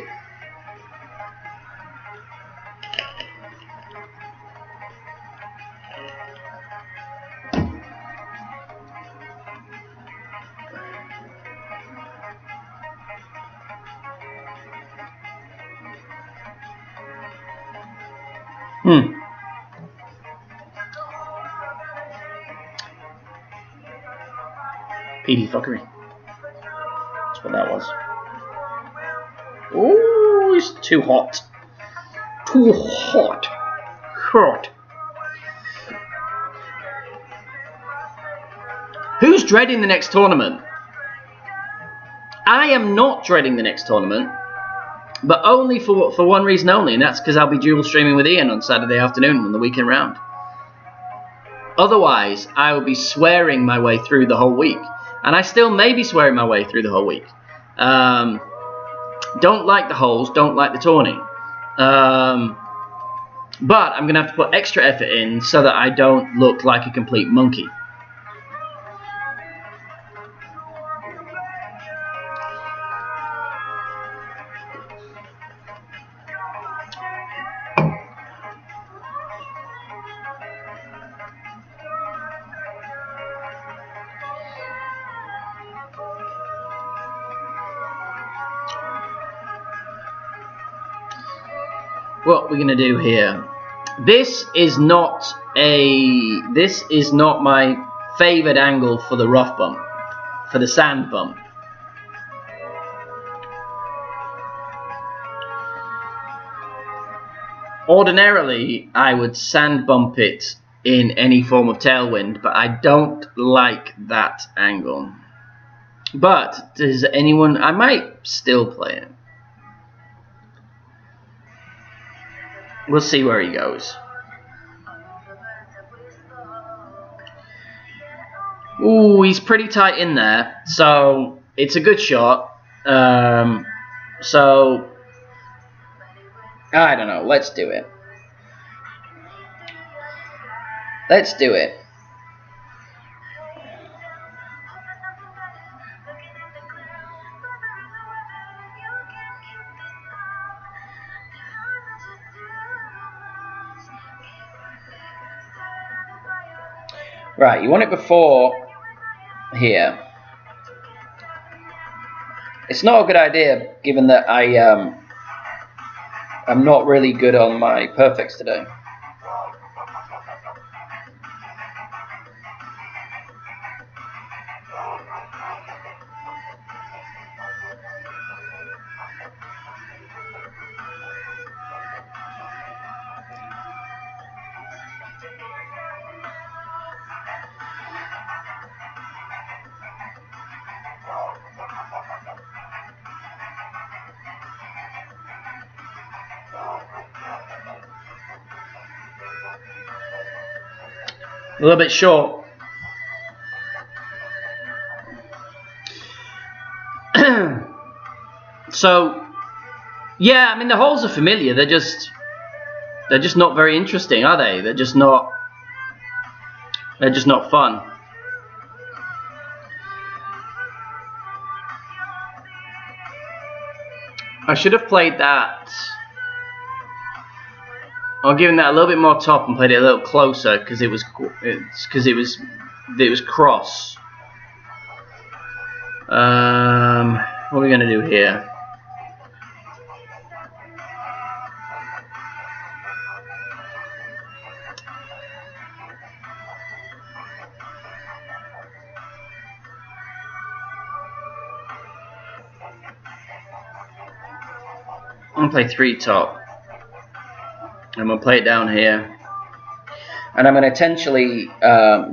PD fuckery. That's what that was. Ooh, it's too hot. Too hot. Hot. Who's dreading the next tournament? I am not dreading the next tournament, but only for one reason only, and that's because I'll be dual streaming with Ian on Saturday afternoon on the weekend round. Otherwise, I will be swearing my way through the whole week. And I still may be swearing my way through the whole week. Don't like the holes, don't like the tourney. But I'm going to have to put extra effort in so that I don't look like a complete monkey. what we're gonna do here. This is not my favored angle for the rough bump, for the sand bump. Ordinarily, I would sand bump it in any form of tailwind, but I don't like that angle. But does anyone? I might still play it. We'll see where he goes. Ooh, he's pretty tight in there, so it's a good shot. So I don't know. Let's do it. Let's do it. Right, you want it before here. It's not a good idea, given that I'm not really good on my perfects today. A little bit short. So, yeah, I mean the holes are familiar. They're just not very interesting, are they? They're just not fun. I should have played that. I'll give that a little bit more top and played it a little closer because it was cross. What are we gonna do here? I'm gonna play 3 top. I'm gonna play it down here, and I'm gonna potentially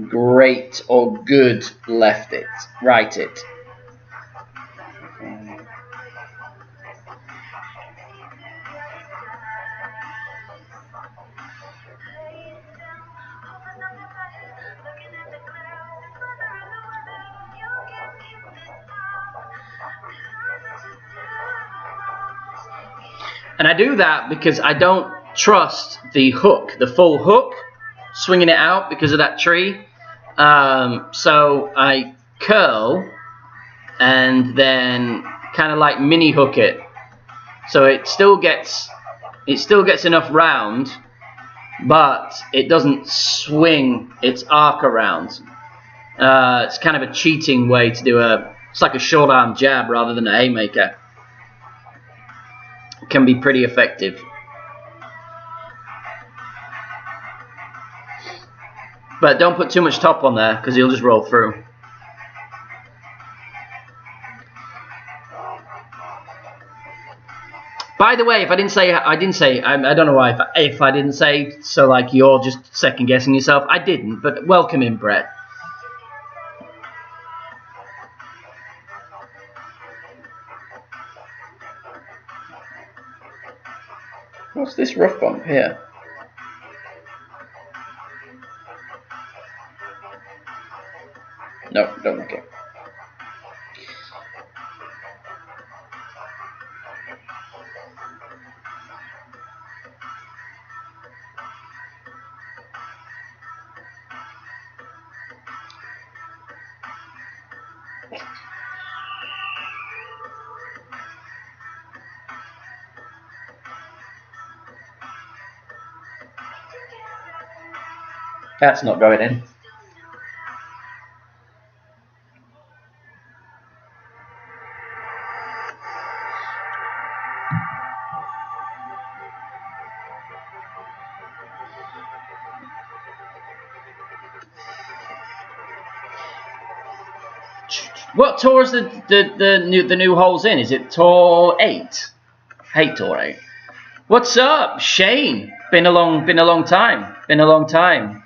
great or good right it. And I do that because I don't trust the hook, the full hook, swinging it out because of that tree. So I curl and then kind of like mini hook it, so it still gets enough round, but it doesn't swing its arc around. It's kind of a cheating way to do it's like a short arm jab rather than a haymaker. It can be pretty effective. But don't put too much top on there because you'll just roll through. By the way, if I didn't say, I don't know why, if I didn't say, so like you're just second guessing yourself. I didn't, but welcome in, Brett. What's this rough bump here? No, don't like it. That's not going in. What tour is the new holes in? Is it tour 8? Hate tour 8. What's up, Shane? Been a long time. Been a long time.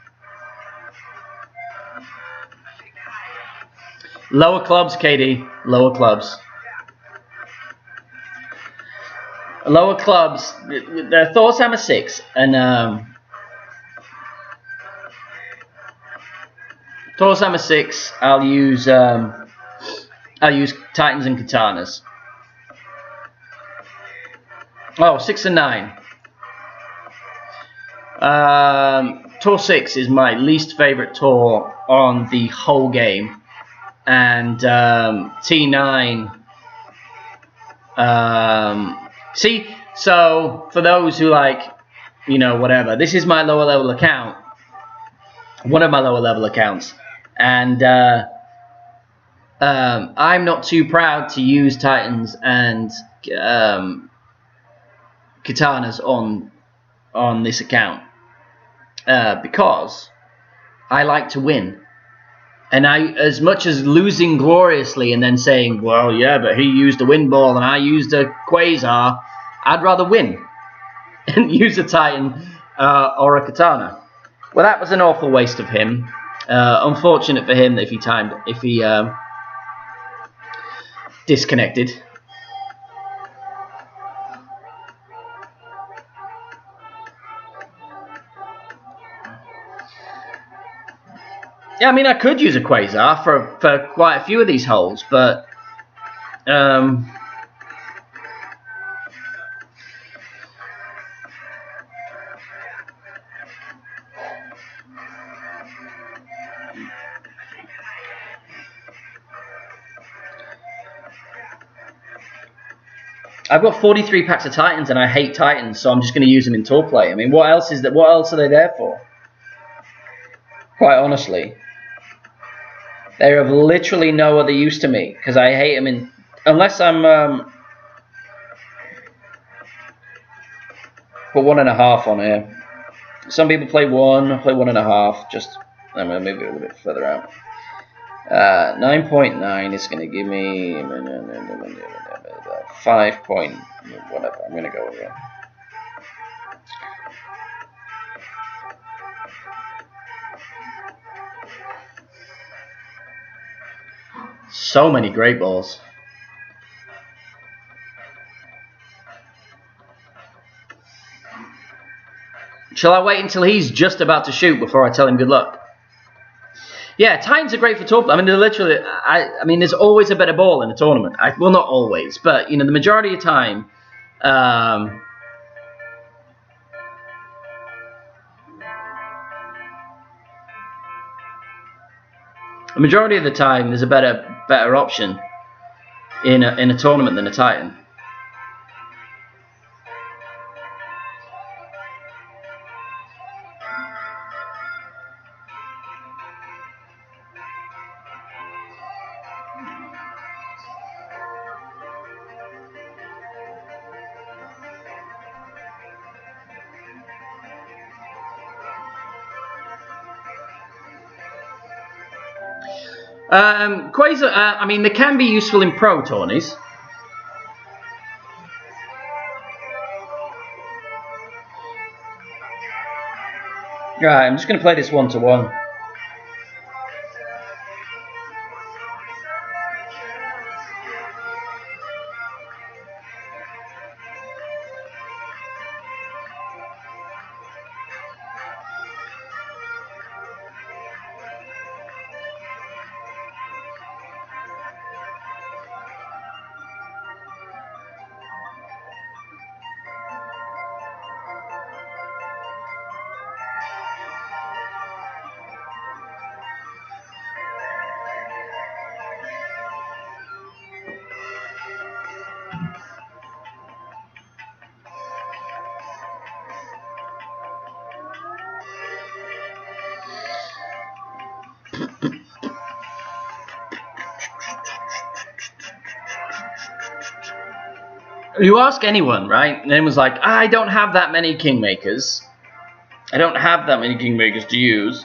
Lower clubs, KD. Lower clubs. Lower clubs. The Thor's Hammer 6 and Thor's Hammer 6. I'll use Titans and Katanas. Oh, 6 and 9. Tour 6 is my least favorite tour on the whole game, and T9. See, so for those who like, you know, whatever, this is my lower level account, one of my lower level accounts, and I'm not too proud to use Titans and Katanas on this account because I like to win. And as much as losing gloriously and then saying, well, yeah, but he used a wind ball and I used a quasar, I'd rather win and use a Titan or a Katana. Well, that was an awful waste of him. Unfortunate for him that if he disconnected. Yeah, I mean, I could use a quasar for quite a few of these holes, but I've got 43 packs of Titans, and I hate Titans, so I'm just going to use them in tour play. I mean, what else is that? What else are they there for? Quite honestly, they have literally no other use to me because I hate them in unless I'm put 1.5 on here. Some people play 1, I play 1.5. Just I'm gonna move it a little bit further out. 9.9 is gonna give me 5 point whatever. I'm gonna go with it. So many great balls. Shall I wait until he's just about to shoot before I tell him good luck? Yeah, Titans are great for tour play. I mean, they're literally. I mean, there's always a better ball in a tournament. Well, not always, but you know, the majority of time. The majority of the time, there's a better option in a tournament than a Titan. Quasar, I mean, they can be useful in pro tourneys. Right, I'm just going to play this 1-to-1. You ask anyone, right? And anyone's like, I don't have that many Kingmakers. I don't have that many Kingmakers to use.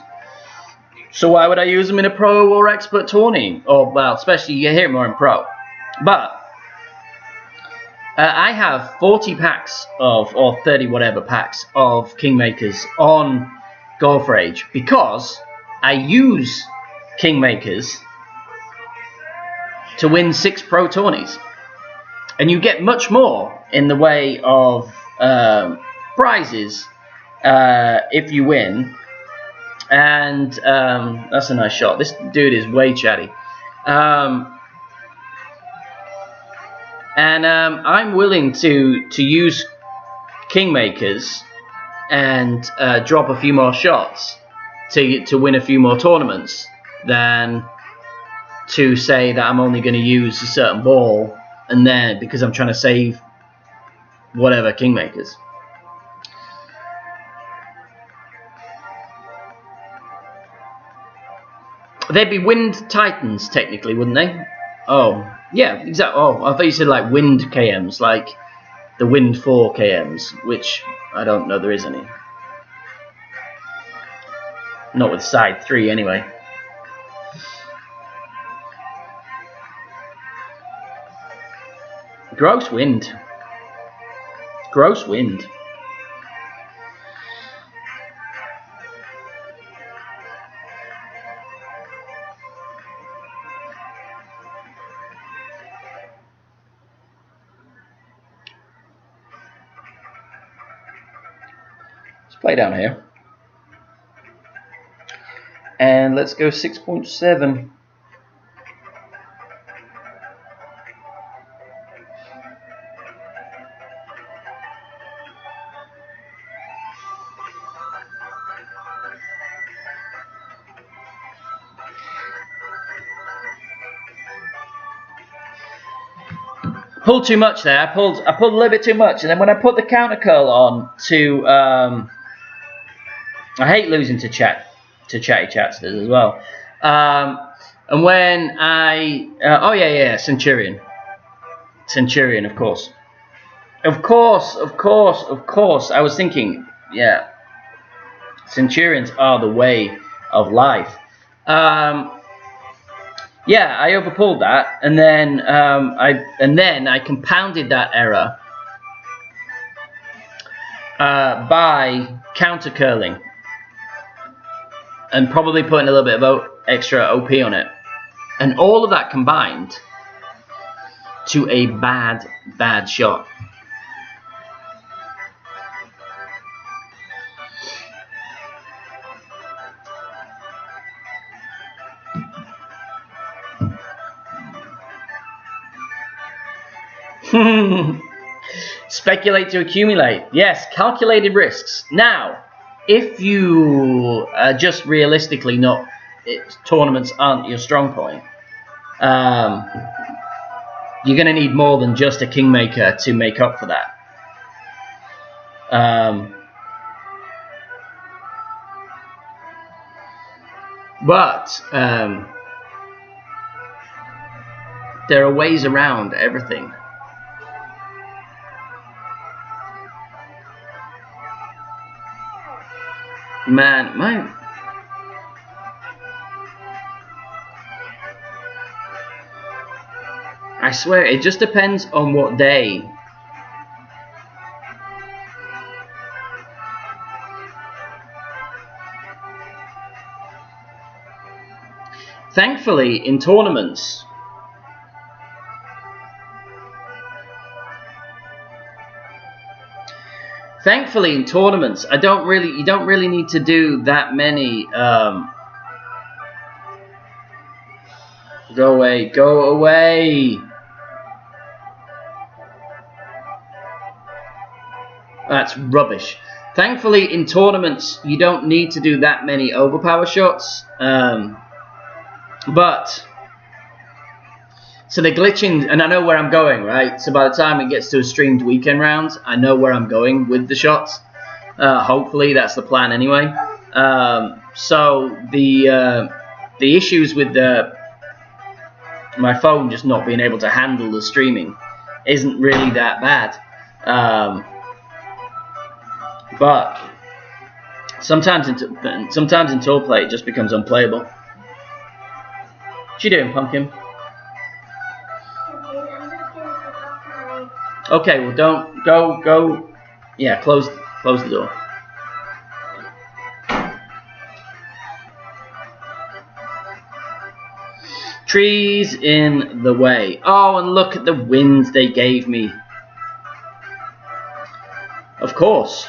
So why would I use them in a pro or expert tourney? Or, well, especially you hear it more in pro. But I have 40 packs of, or 30 whatever packs of Kingmakers on Golf Rage because I use Kingmakers to win 6 pro tourneys. And you get much more in the way of prizes if you win. And that's a nice shot. This dude is way chatty. I'm willing to use Kingmakers and drop a few more shots to win a few more tournaments than to say that I'm only going to use a certain ball and then because I'm trying to save whatever Kingmakers. They'd be Wind Titans technically, wouldn't they? Oh, yeah, exactly. Oh, I thought you said like Wind KMs, like the Wind 4 KMs, which I don't know there is any. Not with side 3 anyway. Gross wind. Gross wind. Let's play down here. And let's go 6.7. Pulled too much there. I pulled a little bit too much, and then when I put the counter curl on to, I hate losing to chatty chatsters as well. And when I, oh yeah, Centurion, of course. I was thinking, yeah, Centurions are the way of life. Yeah, I overpulled that, and then I compounded that error by counter curling and probably putting a little bit of extra OP on it, and all of that combined to a bad shot. Speculate to accumulate. Yes, calculated risks. Now, if you just realistically tournaments aren't your strong point, you're going to need more than just a Kingmaker to make up for that. But there are ways around everything. Man, I swear, it just depends on what day. Thankfully, in tournaments, you don't really need to do that many. Go away. That's rubbish. Thankfully, in tournaments, you don't need to do that many overpower shots. But so they're glitching, and I know where I'm going, right? So by the time it gets to a streamed weekend rounds, I know where I'm going with the shots. Hopefully, that's the plan anyway. So the issues with my phone just not being able to handle the streaming isn't really that bad. But Sometimes in tour play it just becomes unplayable. What you doing, Pumpkin? Okay, well don't go. Yeah, close the door. Trees in the way. Oh, and look at the wind they gave me. Of course.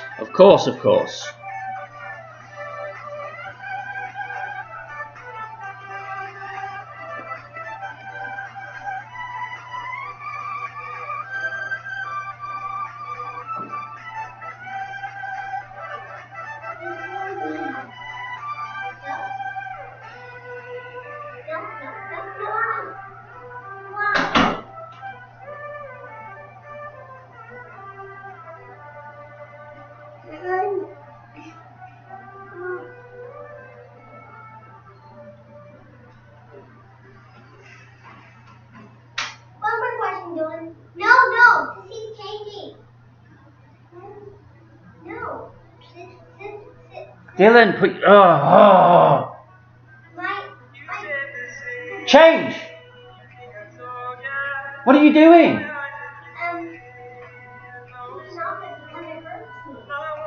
One more question, Dylan. No, he's changing. No. Sit. Dylan, put. Change. What are you doing?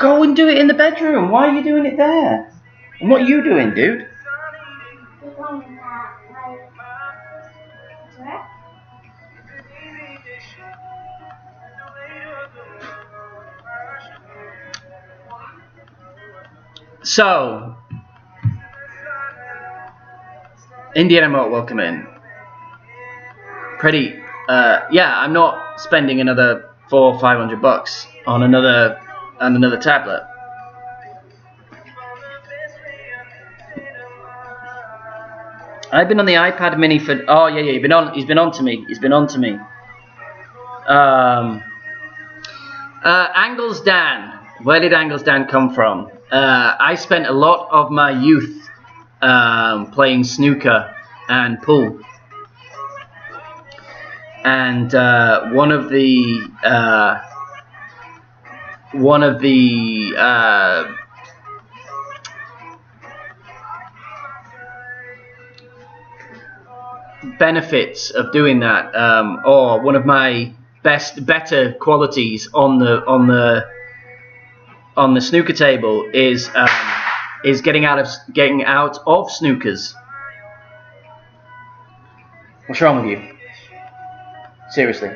Go and do it in the bedroom. Why are you doing it there? And what are you doing, dude? So, Indiana Moat, welcome in. Pretty, yeah, I'm not spending another $400 or $500 on another tablet. I've been on the iPad Mini for. Oh yeah, he's been on to me. Angles Dan. Where did Angles Dan come from? I spent a lot of my youth playing snooker and pool, and one of the benefits of doing that, or one of my better qualities on the snooker table is getting out of snookers. What's wrong with you? Seriously.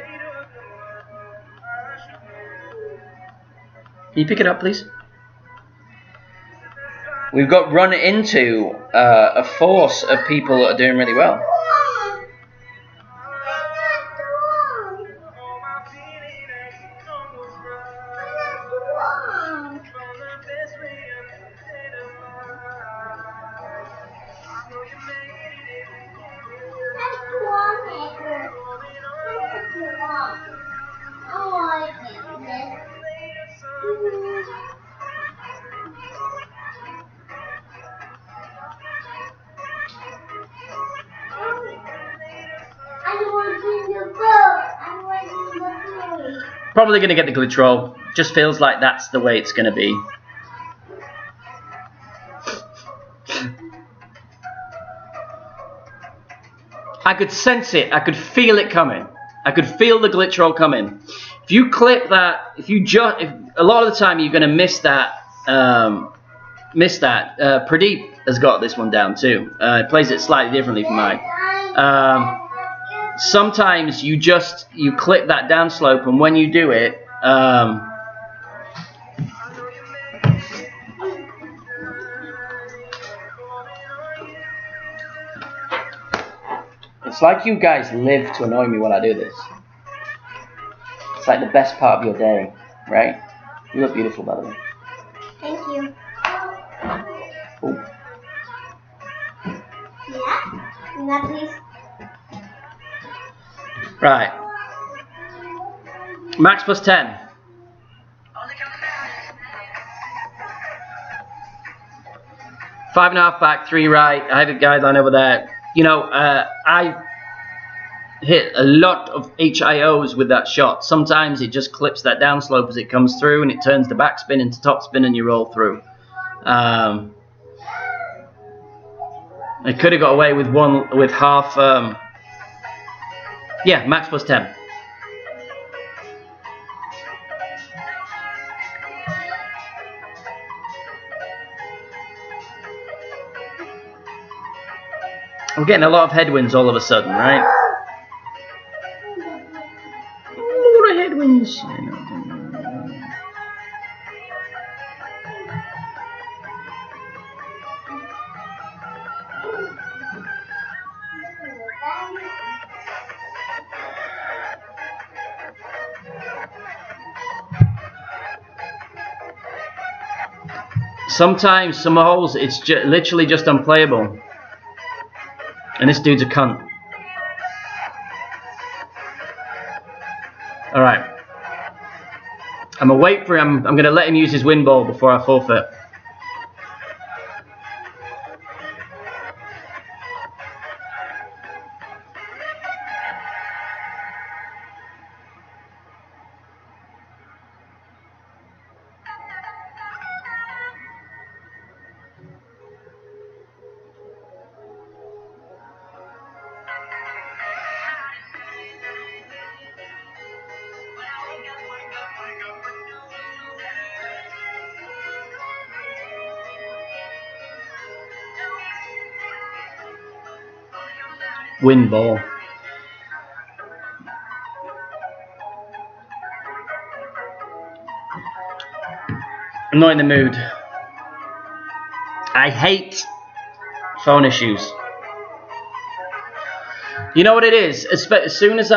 Can you pick it up, please? We've got run into a force of people that are doing really well. Probably going to get the glitch roll. Just feels like that's the way it's going to be. I could sense it. I could feel it coming. I could feel the glitch roll coming. If you clip that, if a lot of the time you're going to miss that. Pradeep has got this one down too. He plays it slightly differently from mine. Sometimes you clip that down slope, and when you do it, it's like you guys live to annoy me when I do this. It's like the best part of your day, right? You look beautiful, by the way. Thank you. Ooh. Yeah? And that please. Right. Max plus 10. 5.5 back, 3 right. I have a guideline over there. You know, I hit a lot of HIOs with that shot. Sometimes it just clips that downslope as it comes through, and it turns the backspin into topspin, and you roll through. I could have got away with half. Yeah, max plus 10. I'm getting a lot of headwinds all of a sudden, right? A lot of headwinds. Sometimes some holes, it's literally just unplayable. And this dude's a cunt. Alright. I'm gonna wait for him. I'm gonna let him use his win ball before I forfeit. Win ball. I'm not in the mood. I hate phone issues. You know what it is? As soon as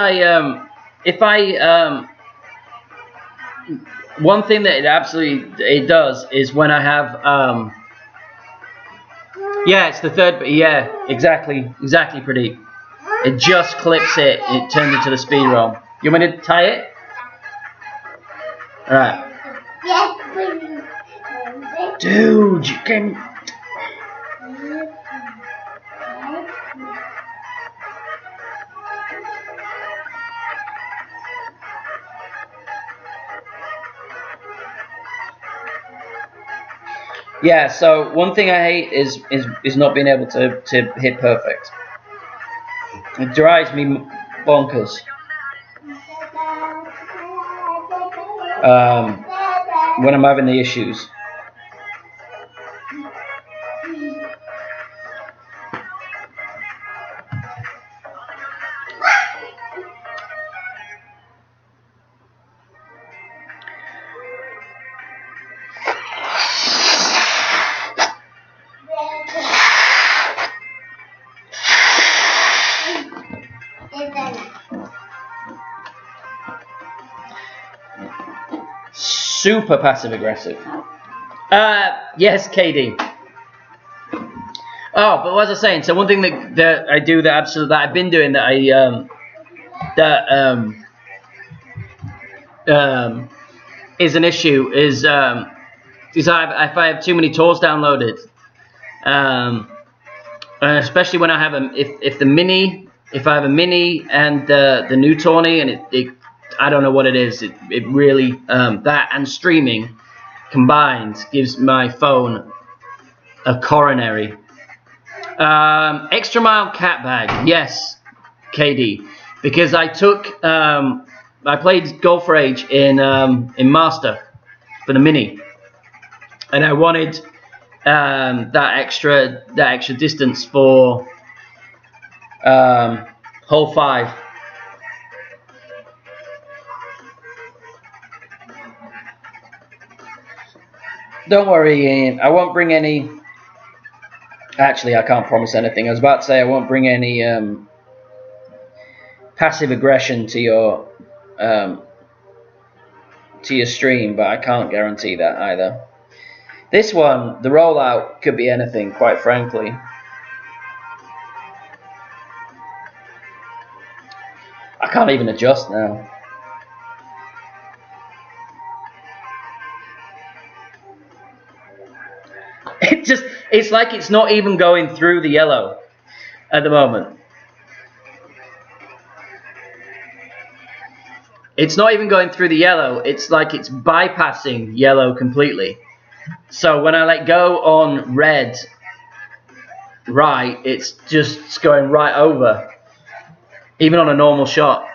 one thing that it does is when I have, yeah, it's the third, yeah, exactly, Pradeep. It just clips it, it turns into the speed roll. You want me to tie it? Alright. Dude, you can... Yeah, so one thing I hate is not being able to hit perfect. It drives me bonkers. When I'm having the issues. Super passive aggressive. Yes, KD. Oh, but what was I saying? So one thing that I do that I've been doing that is an issue is if I have too many tours downloaded, and especially when I have if I have a mini and the new Tawny and it I don't know what it is. It really that and streaming combined gives my phone a coronary. Extra mile cat bag, yes, KD, because I took I played Golf Rage in Master for the mini, and I wanted that extra distance for hole 5. Don't worry, Ian. I won't bring any. Actually, I can't promise anything. I was about to say I won't bring any passive aggression to your stream, but I can't guarantee that either. This one, the rollout could be anything, quite frankly. I can't even adjust now. It's like it's not even going through the yellow at the moment. It's not even going through the yellow. It's like it's bypassing yellow completely. So when I let go on red right, it's just going right over, even on a normal shot.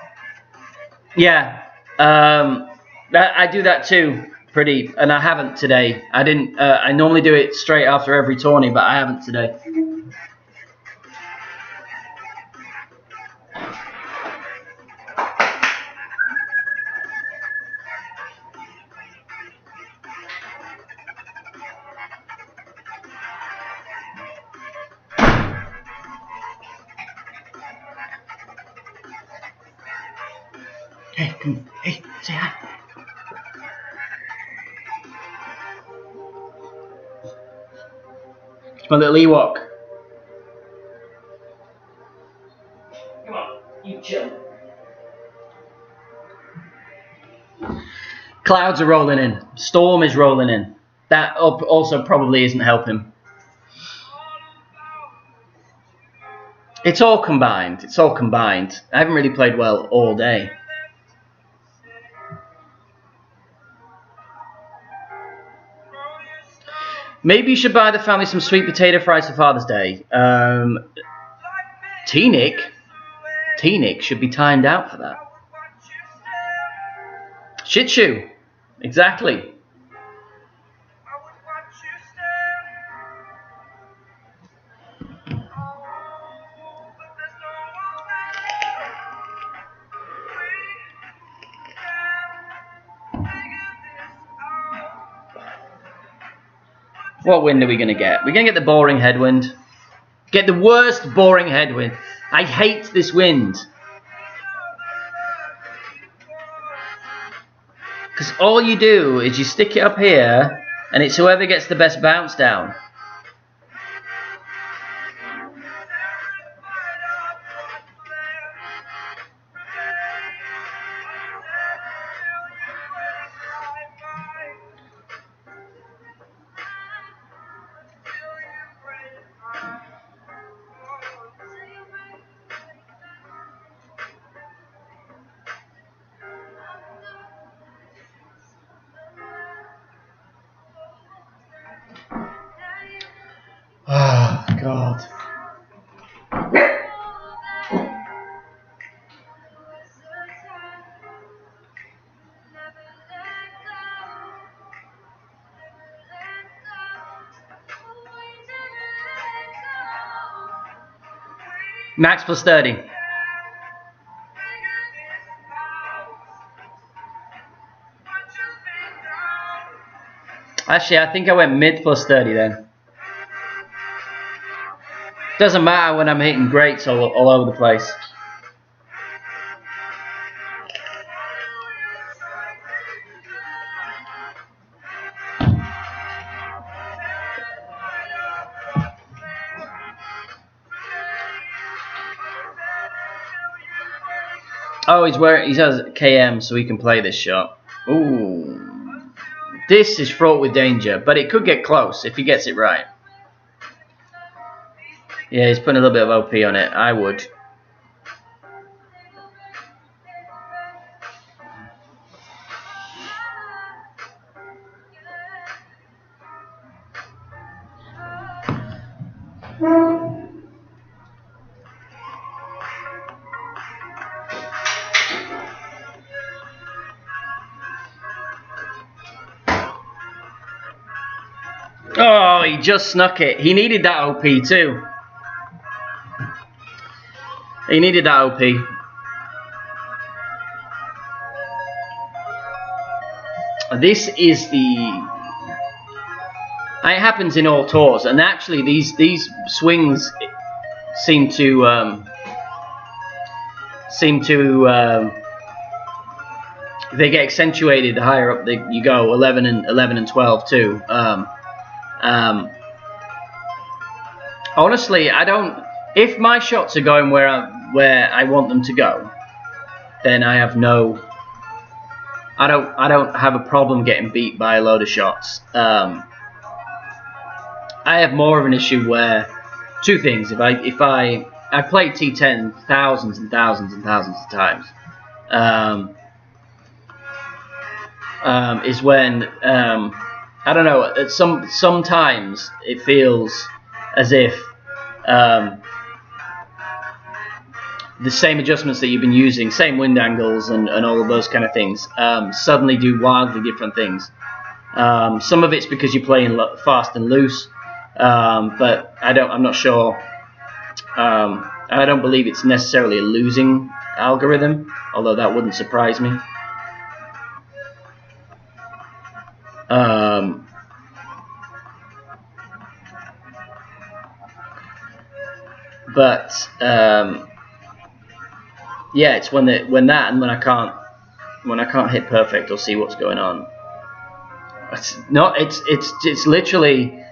Yeah, I do that too, and I haven't today. I didn't. I normally do it straight after every tourney, but I haven't today. Hey, come, hey, say hi. It's my little Ewok. Come on, you chill. Clouds are rolling in. Storm is rolling in. That also probably isn't helping. It's all combined. It's all combined. I haven't really played well all day. Maybe you should buy the family some sweet potato fries for Father's Day. T-Nick should be timed out for that. Shih Tzu. Exactly. What wind are we going to get? We're going to get the boring headwind. Get the worst boring headwind. I hate this wind. Because all you do is you stick it up here, and it's whoever gets the best bounce down. Oh, God. Max plus 30. Actually, I think I went mid plus 30 then. Doesn't matter when I'm hitting greats all over the place. Oh, he has KM, so he can play this shot. Ooh. This is fraught with danger, but it could get close if he gets it right. Yeah, he's putting a little bit of OP on it. I would. Oh, he just snuck it. He needed that OP too. He needed that OP. This is the... It happens in all tours, and actually these swings seem to they get accentuated the higher up you go. 11 and 12 too. Honestly, I don't. If my shots are going where I want them to go, then I have no. I don't have a problem getting beat by a load of shots. I have more of an issue where two things. If I played T10 thousands and thousands and thousands of times, is when I don't know. Sometimes it feels as if the same adjustments that you've been using, same wind angles and all of those kind of things, suddenly do wildly different things. Some of it's because you're playing fast and loose, but I'm not sure. I don't believe it's necessarily a losing algorithm, although that wouldn't surprise me. But yeah, it's when that and when I can't hit perfect or see what's going on. It's literally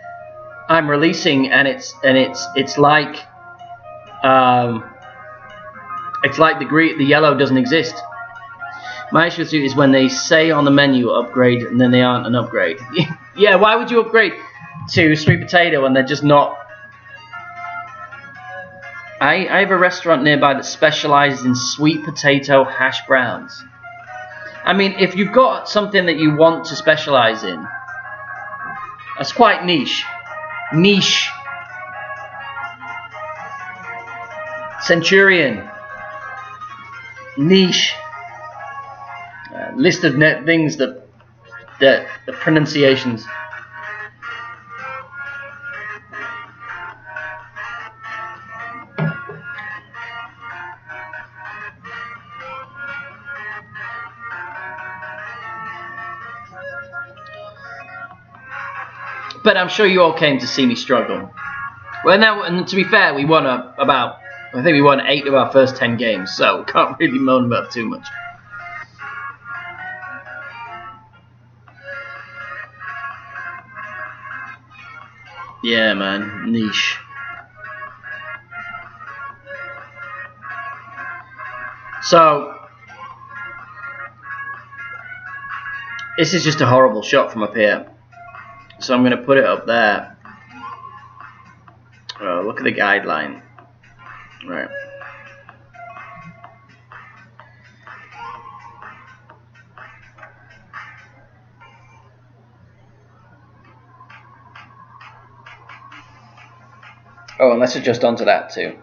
I'm releasing and it's like the yellow doesn't exist. My issue is when they say on the menu upgrade and then they aren't an upgrade. Yeah, why would you upgrade to sweet potato and they're just not? I have a restaurant nearby that specializes in sweet potato hash browns. I mean, if you've got something that you want to specialize in, that's quite niche. Niche. Centurion. Niche. List of things that the pronunciations. But I'm sure you all came to see me struggle. Well, now, and to be fair, we won I think we won 8 of our first 10 games, so can't really moan about too much. Yeah, man, niche. So, this is just a horrible shot from up here. So I'm going to put it up there. Oh, look at the guideline. Right. Oh, and let's adjust onto that too.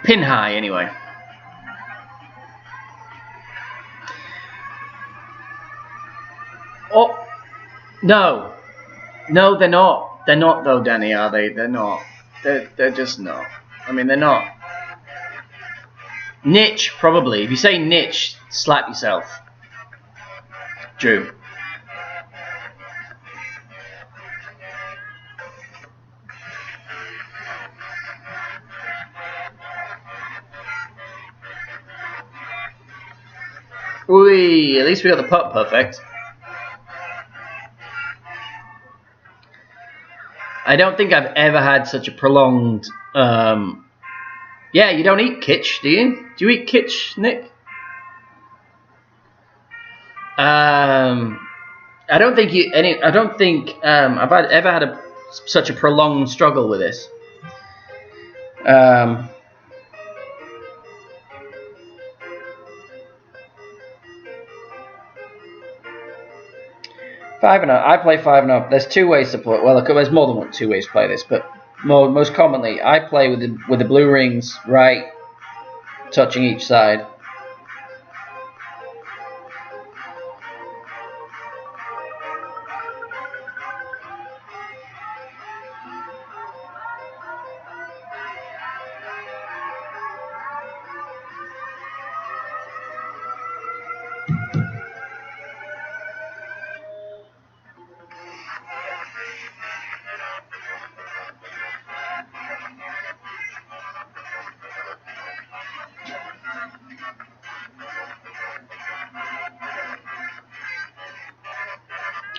Pin high, anyway. Oh, no. No, they're not. They're not, though, Danny, are they? They're not. They're just not. I mean, they're not. Niche, probably. If you say niche, slap yourself. Drew. Ooh, at least we got the putt perfect. I don't think I've ever had such a prolonged... Yeah, you don't eat kitsch, do you? Do you eat kitsch, Nick? I don't think I've ever had such a prolonged struggle with this. 5 and up. I play 5 and up. There's 2 ways to play. Well, there's more than 2 ways to play this, but most commonly, I play with the blue rings right, touching each side.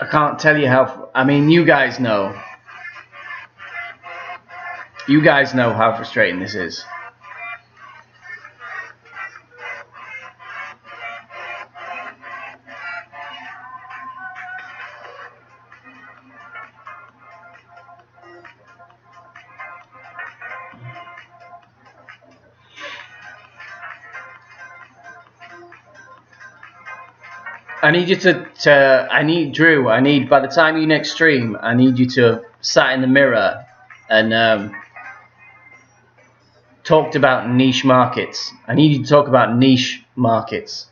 I can't tell you how... I mean, you guys know. You guys know how frustrating this is. I need you Drew, by the time you next stream, I need you to have sat in the mirror and talked about niche markets. I need you to talk about niche markets.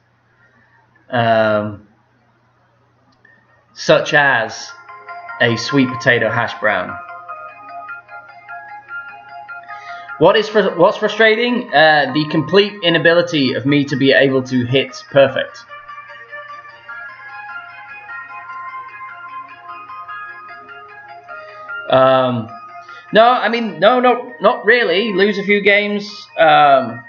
Such as a sweet potato hash brown. What's frustrating? The complete inability of me to be able to hit perfect. No, I mean, no, not really. Lose a few games. Not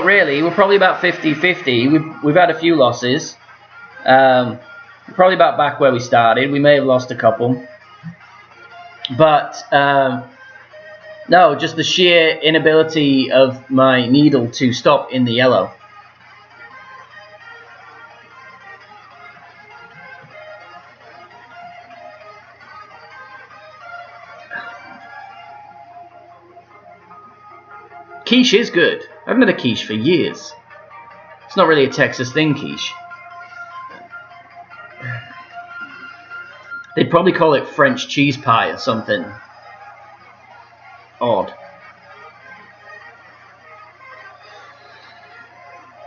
really. We're probably about 50-50. We've had a few losses. Probably about back where we started. We may have lost a couple. But no, just the sheer inability of my needle to stop in the yellow. Quiche is good. I haven't had a quiche for years. It's not really a Texas thing, quiche. They'd probably call it French cheese pie or something odd.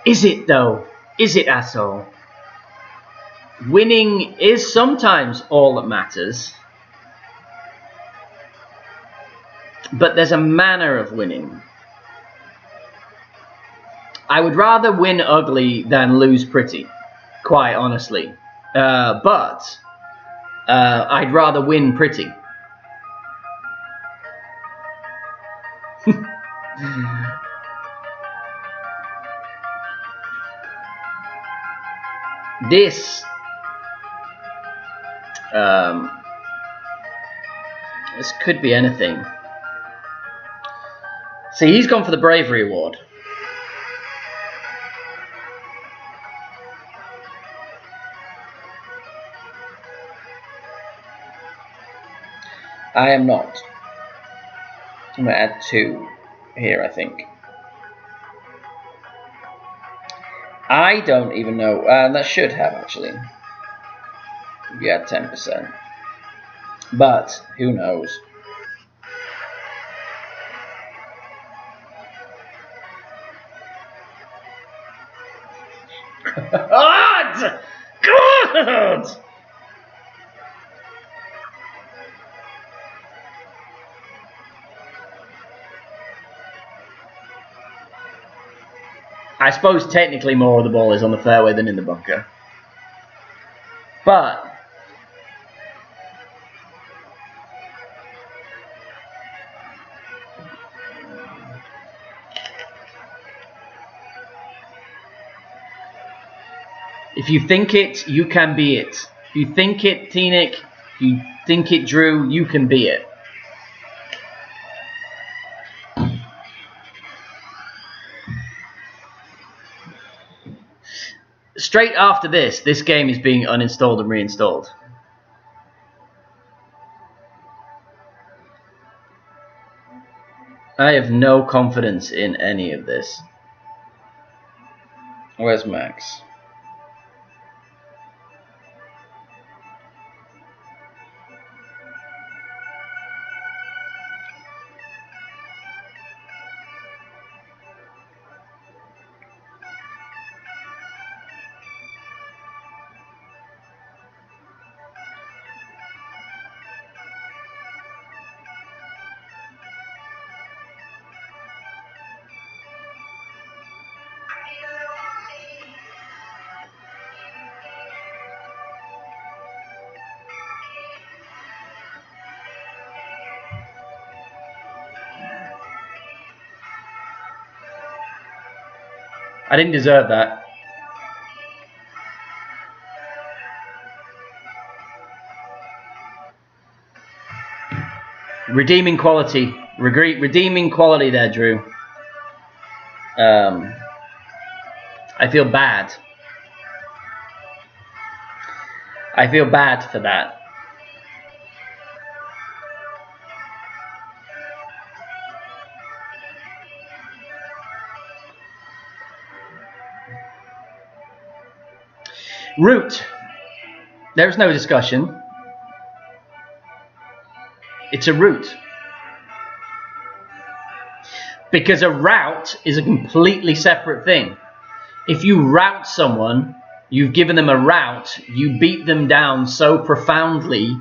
Is it though? Is it at all? Winning is sometimes all that matters. But there's a manner of winning. I would rather win ugly than lose pretty, quite honestly. But I'd rather win pretty. This could be anything. See, he's gone for the bravery award. I am not. I'm going to add 2 here, I think. I don't even know. That should have, actually. We had 10%. But, who knows? God! God! I suppose technically more of the ball is on the fairway than in the bunker. But if you think it, you can be it. If you think it, Teenick, if you think it, Drew, you can be it. Straight after this game is being uninstalled and reinstalled. I have no confidence in any of this. Where's Max? I didn't deserve that. Redeeming quality. Redeeming quality there, Drew. I feel bad. I feel bad for that. Route. There's no discussion. It's a route. Because a route is a completely separate thing. If you route someone, you've given them a route, you beat them down so profoundly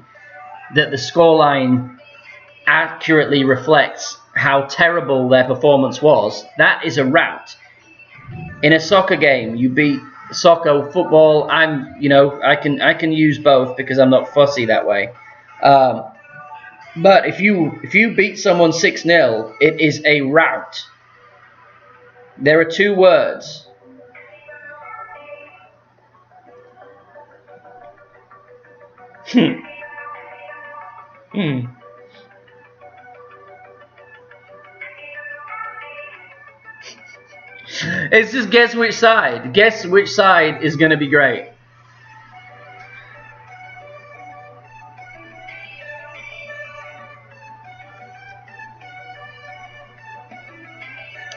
that the scoreline accurately reflects how terrible their performance was. That is a route. In a soccer game, you beat soccer, football. I can use both because I'm not fussy that way. But if you beat someone 6-0, it is a rout. There are two words. It's just guess which side. Guess which side is going to be great.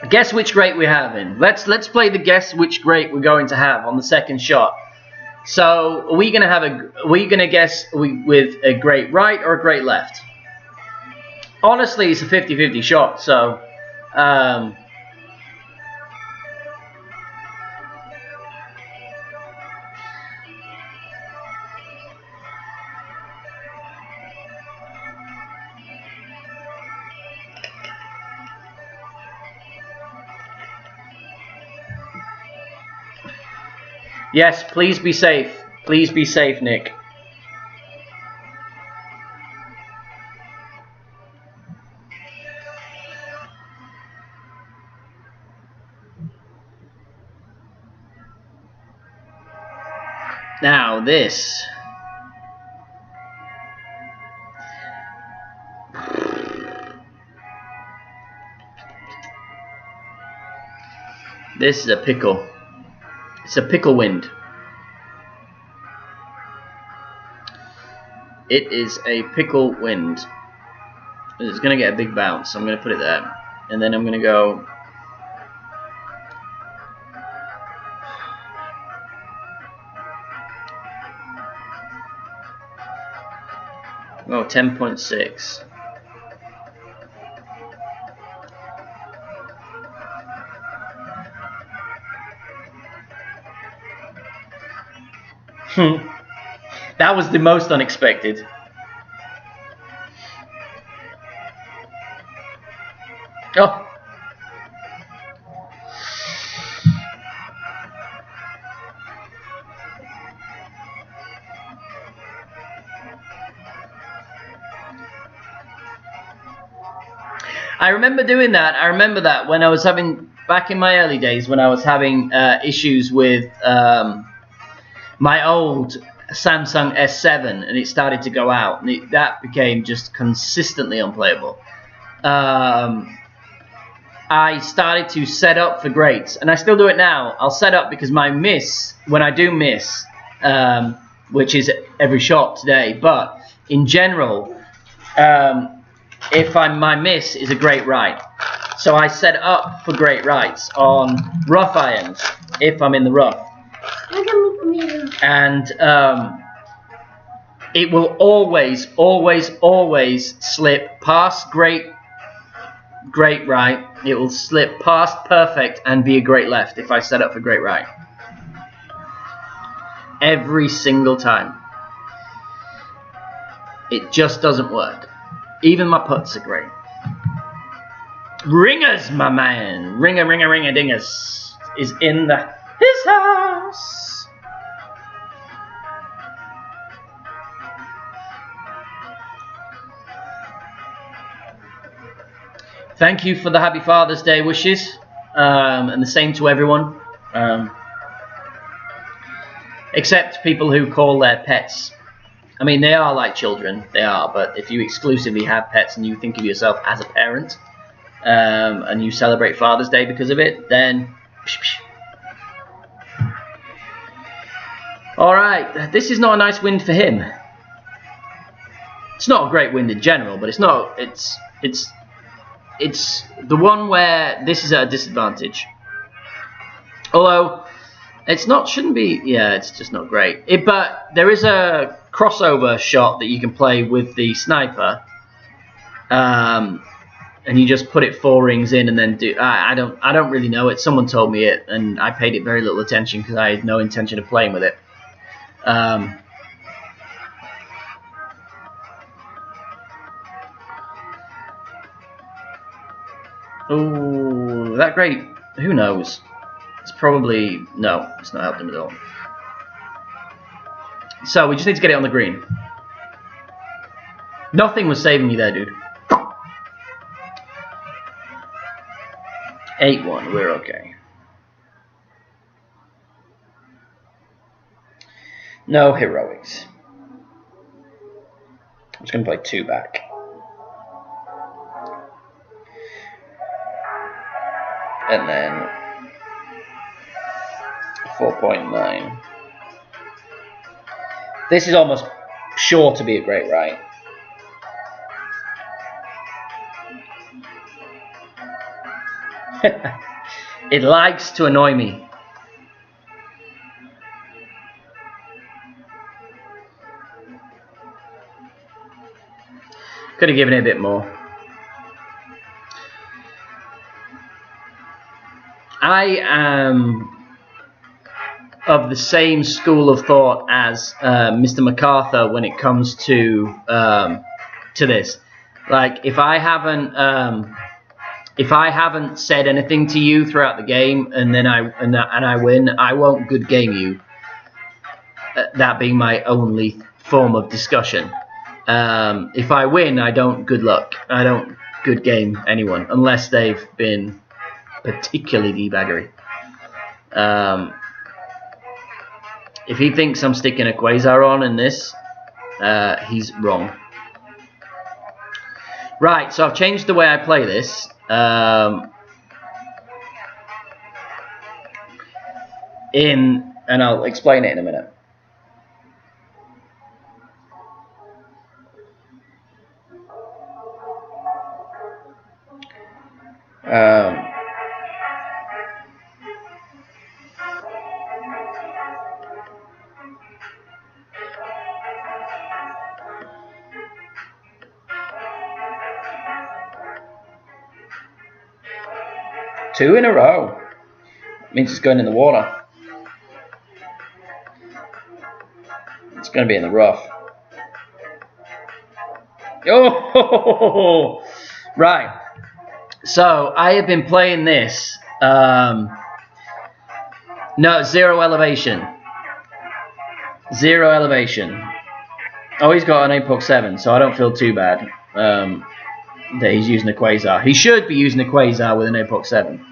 Guess which great we're having. Let's play the guess which great we're going to have on the second shot. So are we gonna guess with a great right or a great left? Honestly, it's a 50-50 shot. So yes, please be safe. Please be safe, Nick. Now this. This is a pickle. It's a pickle wind. It is a pickle wind. It's going to get a big bounce. So I'm going to put it there. And then I'm going to go... Oh, 10.6. That was the most unexpected. Oh. I remember doing that. I remember that when I was having, back in my early days, when I was having issues with my old Samsung S7 and it started to go out, and that became just consistently unplayable. I started to set up for greats, and I still do it now. I'll set up because my miss, when I do miss, which is every shot today, but in general, if my miss is a great right. So I set up for great rights on rough irons if I'm in the rough. And it will always, always, always slip past great right. It will slip past perfect and be a great left if I set up for great right. Every single time. It just doesn't work. Even my putts are great. Ringers, my man. Ringer, dingers is in his house. Thank you for the Happy Father's Day wishes, and the same to everyone, except people who call their pets. I mean, they are like children, they are, but if you exclusively have pets and you think of yourself as a parent, and you celebrate Father's Day because of it, then... Alright, this is not a nice wind for him. It's not a great wind in general, but it's the one where this is at a disadvantage. Although, It's not, shouldn't be, yeah, it's just not great. But there is a crossover shot that you can play with the sniper. And you just put it 4 rings in and then do, I don't really know it. Someone told me it and I paid it very little attention because I had no intention of playing with it. Oh, that great, who knows? It's probably, no, it's not helped him at all. So we just need to get it on the green. Nothing was saving you there, dude. 8-1, we're okay. No heroics. I'm just going to play 2 back. And then 4.9. This is almost sure to be a great right. It likes to annoy me. Could have given it a bit more. I am of the same school of thought as Mr. MacArthur when it comes to this. Like, if I haven't said anything to you throughout the game and then I win, I won't good game you. That being my only form of discussion. If I win, I don't good luck. I don't good game anyone unless they've been particularly debaggery. If he thinks I'm sticking a Quasar on in this, he's wrong. Right, so I've changed the way I play this. And I'll explain it in a minute. Two in a row. Means it's going in the water. It's going to be in the rough. Oh, right. So I have been playing this. No, 0 elevation. 0 elevation. Oh, he's got an Apoc 7, so I don't feel too bad that he's using a Quasar. He should be using a Quasar with an Apoc 7.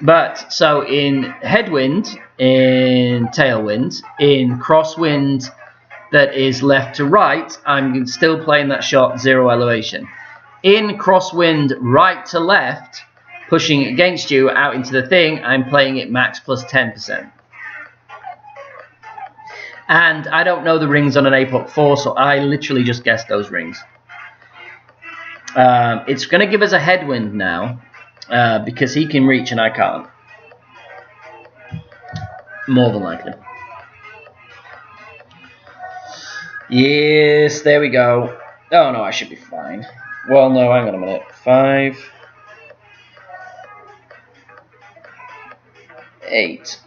But so in headwind, in tailwind, in crosswind that is left to right, I'm still playing that shot 0 elevation. In crosswind right to left, pushing against you out into the thing, I'm playing it max plus 10%. And I don't know the rings on an Apoc 4, so I literally just guessed those rings. It's going to give us a headwind now, because he can reach and I can't. More than likely. Yes, there we go. Oh no, I should be fine. Well, no, hang on a minute. 5, 8.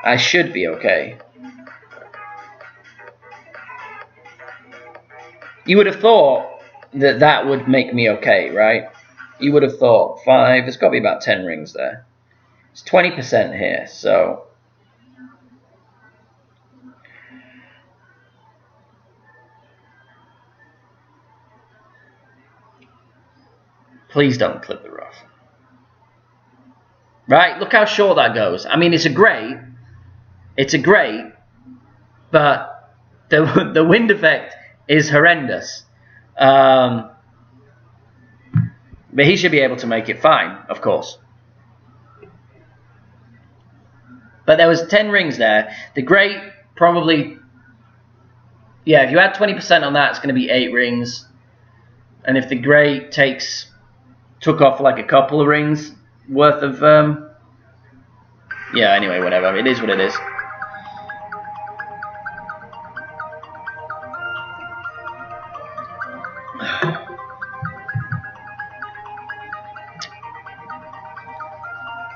I should be okay. You would have thought that that would make me okay, right? You would have thought 5. There's got to be about 10 rings there. It's 20% here, so. Please don't clip the rough. Right, look how short that goes. I mean, it's a great, but the wind effect is horrendous. But he should be able to make it fine, of course. But there was 10 rings there. The great probably, yeah, if you add 20% on that, it's going to be 8 rings. And if the great takes took off like a couple of rings worth of yeah, anyway, whatever, it is what it is.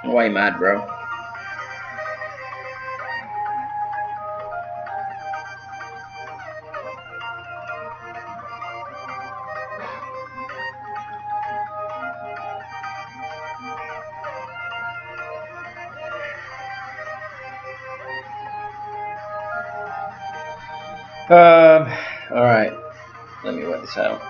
Why you mad, bro? Alright. Let me work this out.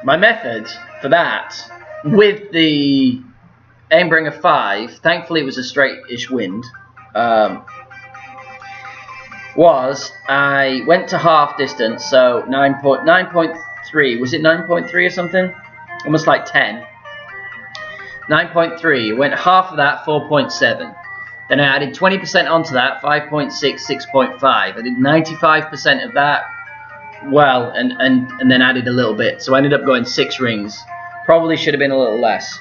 My method for that, with the Aimbringer 5, thankfully it was a straight-ish wind, was I went to half distance, so 9.3, was it 9.3 or something? Almost like 10. 9.3, went half of that, 4.7. Then I added 20% onto that, 5.6, 6.5. I did 95% of that. Well, and then added a little bit, so I ended up going 6 rings. Probably should have been a little less.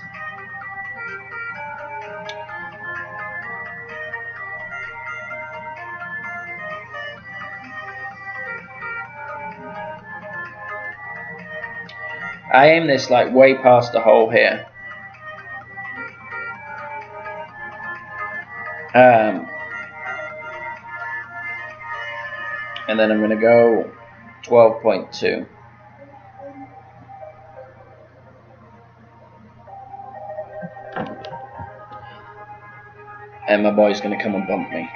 I aim this like way past the hole here. And then I'm going to go 12.2. And my boy's going to come and bump me.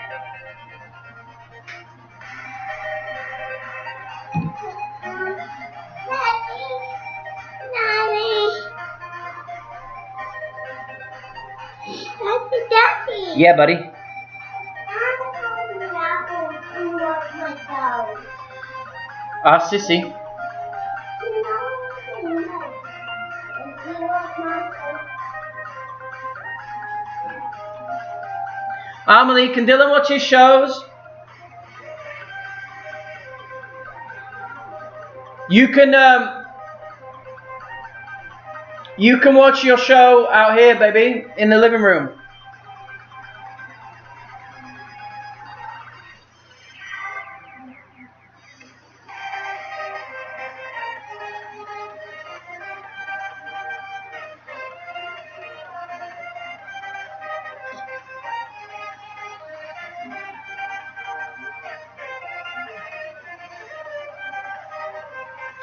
Daddy. Yeah, buddy. Sissy. Amelie, can Dylan watch his shows? You can watch your show out here, baby, in the living room.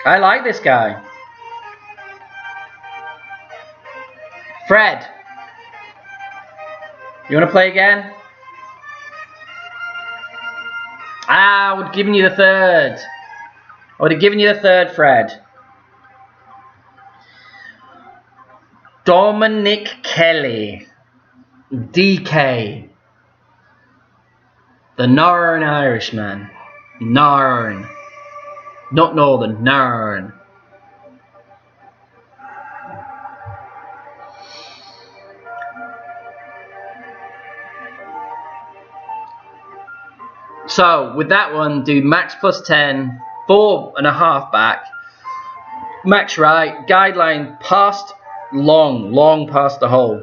I like this guy. Fred, you want to play again? I would have given you the third. I would have given you the third, Fred. Dominic Kelly. DK. The Northern Irishman. Narn. Not Northern, Narn. So, with that one, do max plus 10, 4.5 back, max right, guideline past, long past the hole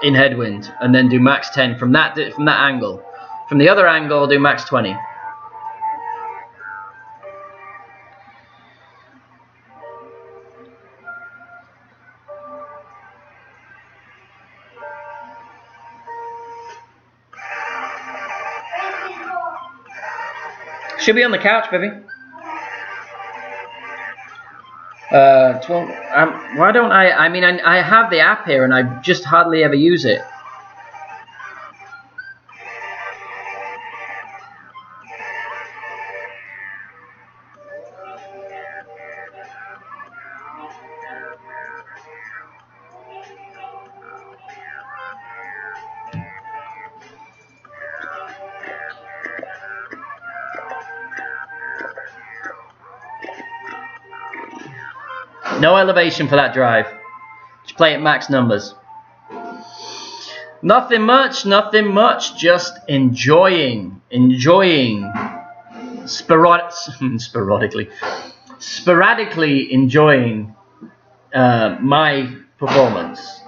in headwind, and then do max 10 from that angle. From the other angle, do max 20. Should be on the couch, baby. 12. Why don't I mean, I have the app here and I just hardly ever use it. No elevation for that drive. Just play at max numbers. Nothing much, just enjoying. Sporadically enjoying my performance.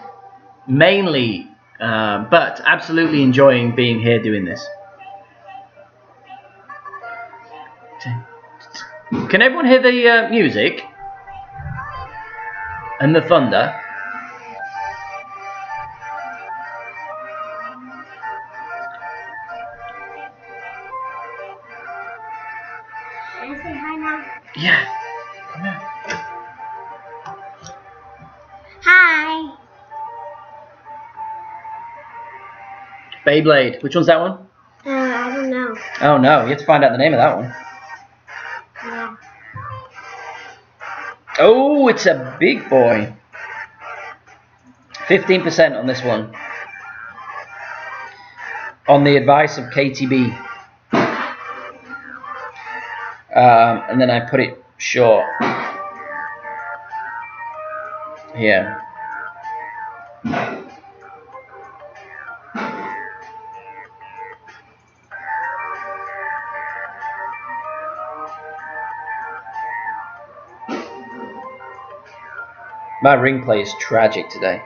Mainly, but absolutely enjoying being here doing this. Can everyone hear the music? And the thunder? Can I say hi now? Yeah. Come on. Hi. Beyblade. Which one's that one? I don't know. Oh no, you have to find out the name of that one. Yeah. Oh, it's a big boy. 15% on this one. On the advice of KTB. And then I put it short. Here. My ring play is tragic today.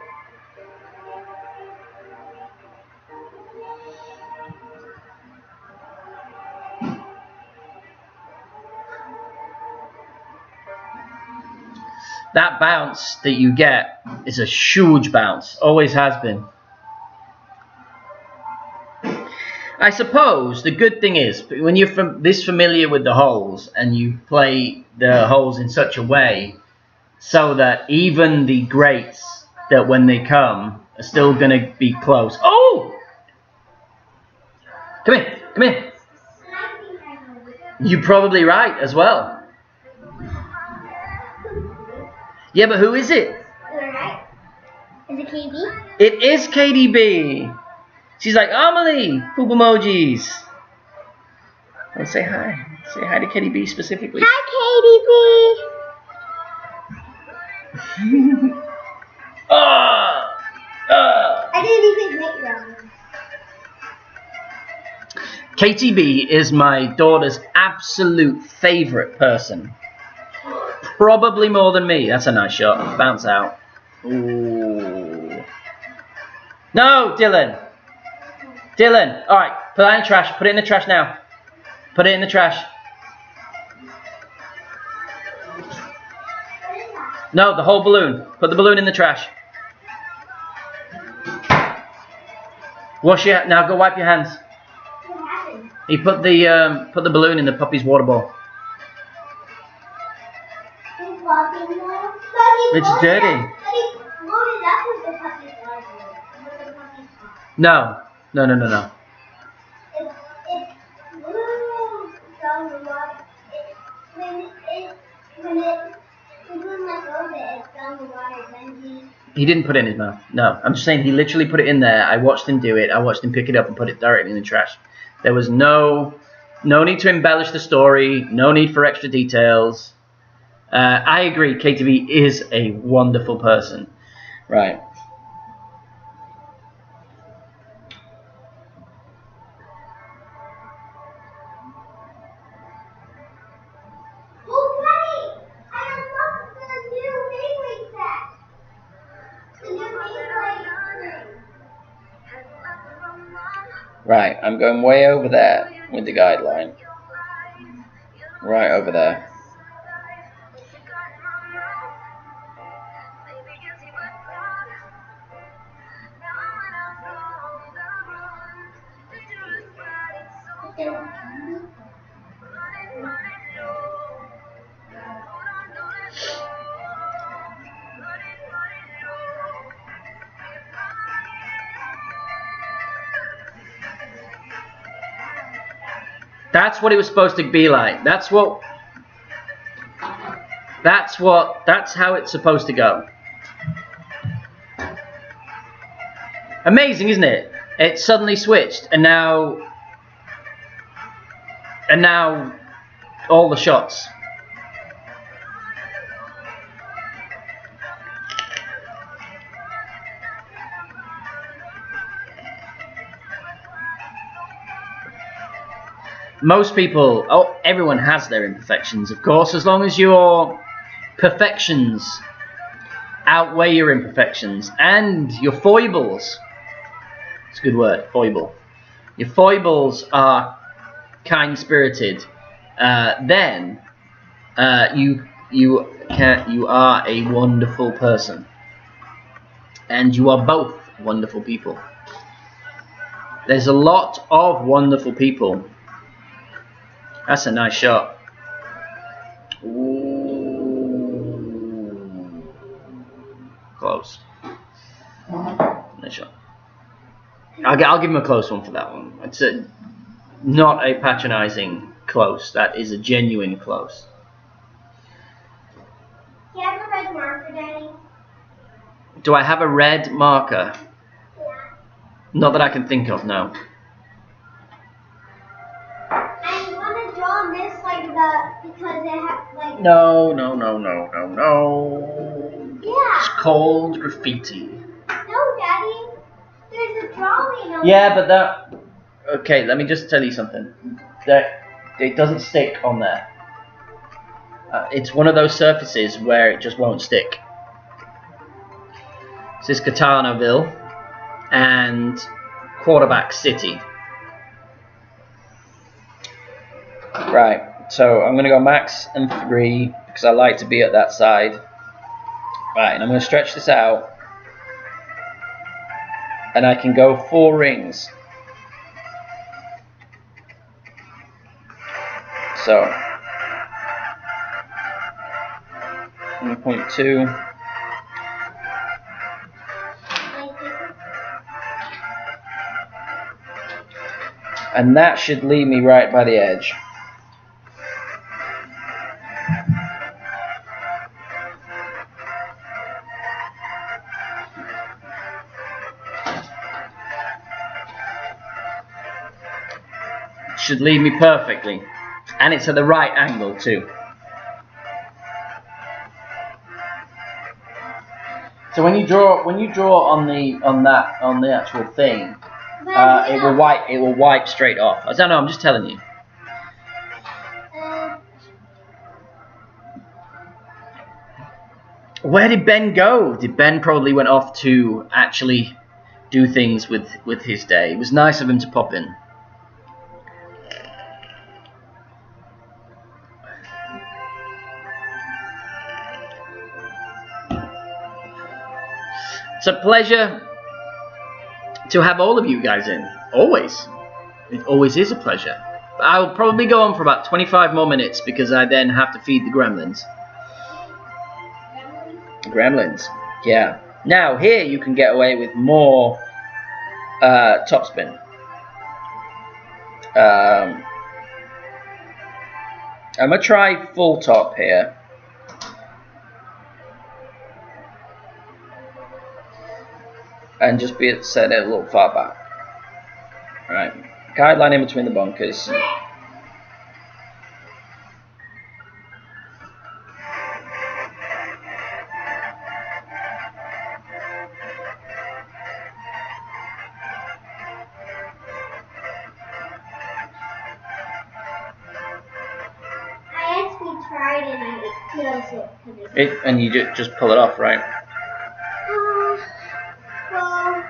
That bounce that you get is a huge bounce. Always has been. I suppose the good thing is, when you're this familiar with the holes and you play the holes in such a way so that even the greats, that when they come, are still going to be close. Oh! Come here, come here. You're probably right as well. Yeah, but who is it? Alright. Is it KB? It is KDB. She's like, Amelie, poop emojis. Oh, say hi. Say hi to KDB specifically. Hi, KDB. I didn't even make them. KTB is my daughter's absolute favorite person. Probably more than me. That's a nice shot. Bounce out. Ooh. No, Dylan. Dylan. All right. Put that in the trash. Put it in the trash now. Put it in the trash. No, the whole balloon. Put the balloon in the trash. Wash your now. Go wipe your hands. What happened? He put the balloon in the puppy's water bowl. It's dirty. No. No, no, no, no. He didn't put it in his mouth. No, I'm just saying he literally put it in there. I watched him do it. I watched him pick it up and put it directly in the trash. There was no need to embellish the story. No need for extra details. I agree. KTV is a wonderful person. Right. Right, I'm going way over there with the guideline. Right over there. That's what it was supposed to be like. That's how it's supposed to go. Amazing, isn't it? It suddenly switched, and now all the shots. most people, everyone has their imperfections, of course, as long as your perfections outweigh your imperfections and your foibles. It's a good word, foible. Your foibles are kind-spirited. Then you are a wonderful person, and you are both wonderful people. There's a lot of wonderful people. That's a nice shot. Ooh. Close. Nice shot. I'll give him a close one for that one. It's not a patronising close. That is a genuine close. Do you have a red marker, Daddy? Do I have a red marker? Yeah. Not that I can think of, no. And you want to draw on this because it has No. Yeah. It's called graffiti. No, Daddy. There's a drawing on Yeah, but that... Okay, let me just tell you something. It doesn't stick on there. It's one of those surfaces where it just won't stick. This is Catanaville and Quarterback City. Right, so I'm going to go max and 3 because I like to be at that side. Right, and I'm going to stretch this out. And I can go 4 rings. So 1.2. And that should leave me right by the edge. Should leave me perfectly. And it's at the right angle too. So when you draw on the actual thing, it will wipe straight off. I don't know. I'm just telling you. Where did Ben go? Did Ben probably went off to actually do things with his day? It was nice of him to pop in. It's a pleasure to have all of you guys in. Always. It always is a pleasure. I'll probably go on for about 25 more minutes because I then have to feed the gremlins. Gremlins. Yeah. Now, here you can get away with more topspin. I'm going to try full top here. And just set it a little far back. Right. Guideline in between the bunkers. I actually tried and I closed it. And you just pull it off, right? Well,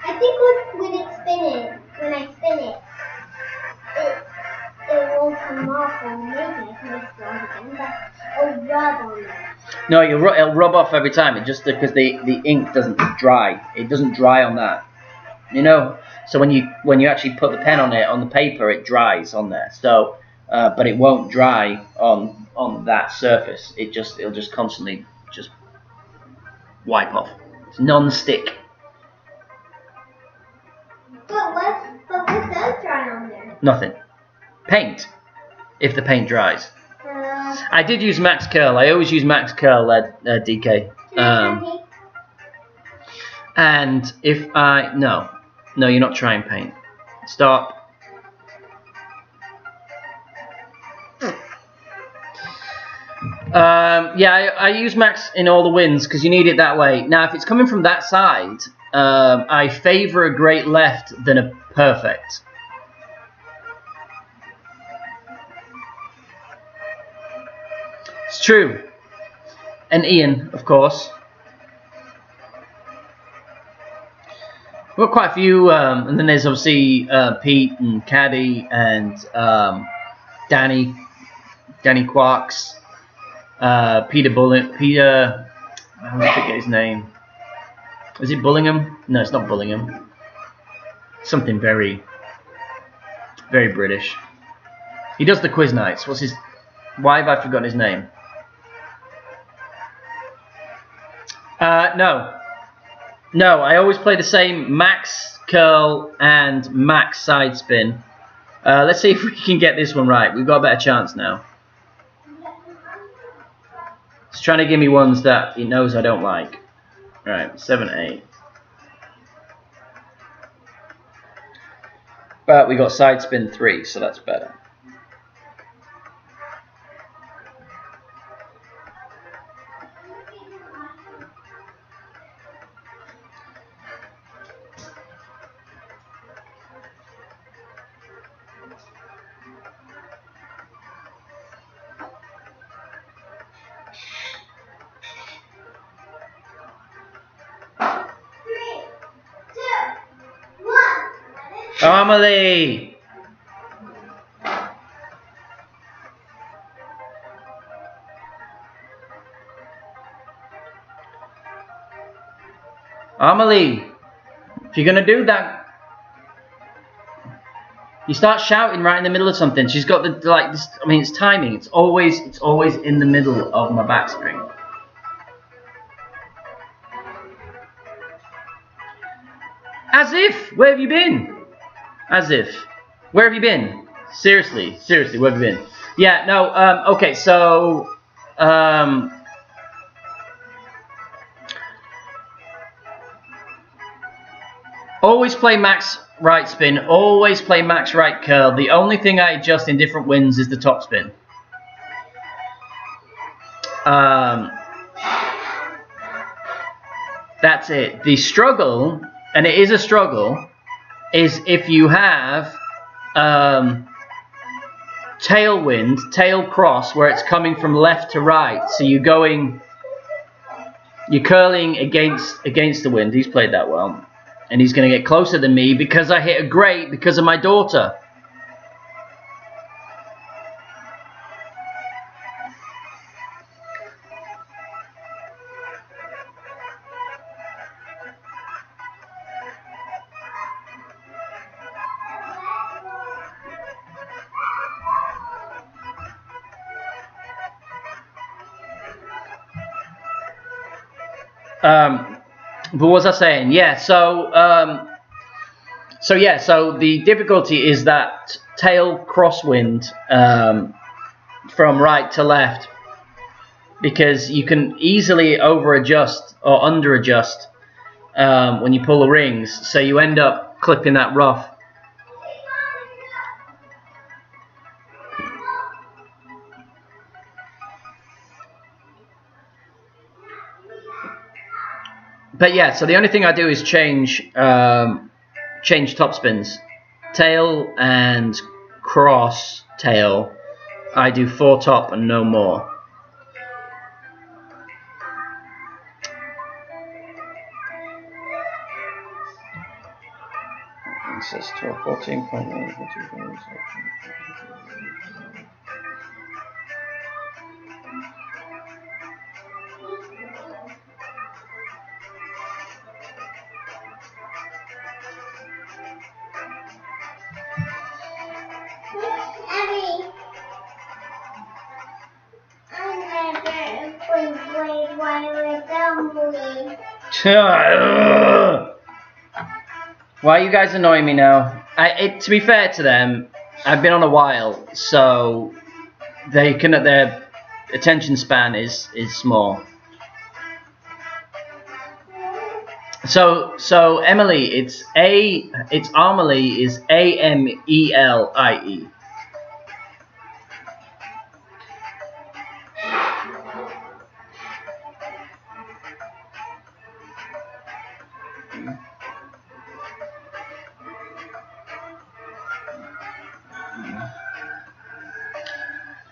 I think when I spin it, it won't come off or maybe I can start again, but it'll rub on it. No, it'll rub off every time. It just because the ink doesn't dry. It doesn't dry on that. You know. So when you actually put the pen on it on the paper, it dries on there. So, but it won't dry on that surface. It'll just constantly just wipe off. It's non-stick. But what does dry on there? Nothing. Paint. If the paint dries. I did use Max Curl. I always use Max Curl, DK. And if no, you're not trying paint. Stop. Yeah, I use max in all the wins because you need it that way. Now, if it's coming from that side, I favour a great left than a perfect. It's true. And Ian, of course. We've got quite a few, and then there's obviously Pete and Caddy and Danny Quarks, Peter, I forget his name. Is it Bullingham? No, it's not Bullingham. Something very, very British. He does the quiz nights. Why have I forgotten his name? No, I always play the same max curl and max side spin. Let's see if we can get this one right. We've got a better chance now. It's trying to give me ones that he knows I don't like. Right, 7, 8. But we got side spin 3, so that's better. Amelie! Amelie, if you're gonna do that, you start shouting right in the middle of something. She's got the like this. I mean, it's timing. It's always in the middle of my back string. As if. Where have you been? As if. Where have you been? Seriously, where have you been? Yeah, no, okay, so, always play max right spin, always play max right curl. The only thing I adjust in different wins is the top spin. That's it. The struggle, and it is a struggle, is if you have tailwind, tail cross, where it's coming from left to right. So you're curling against the wind. He's played that well. And he's going to get closer than me because I hit a great because of my daughter. But what was I saying? Yeah, so the difficulty is that tail crosswind from right to left, because you can easily over adjust or under adjust when you pull the rings, so you end up clipping that rough. But yeah, so the only thing I do is change top spins. Tail and cross tail, I do 4 top and no more. It says 14.8. Why are you guys annoying me now? To be fair to them, I've been on a while, so their attention span is small. So Emily, it's Amelie is AMELIE.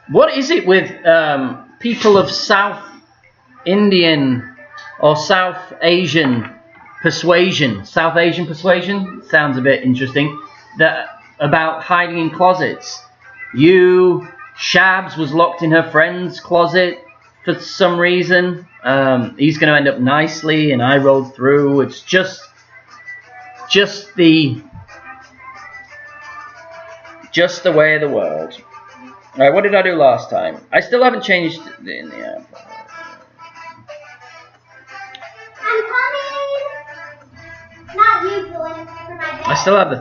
What is it with people of South Indian or South Asian persuasion? South Asian persuasion sounds a bit interesting. That about hiding in closets. Shabs was locked in her friend's closet for some reason. He's going to end up nicely, and I rolled through. It's just the way of the world. All right, what did I do last time? I still haven't changed in the app. I'm coming. Not you, Julian, for my dad. I still have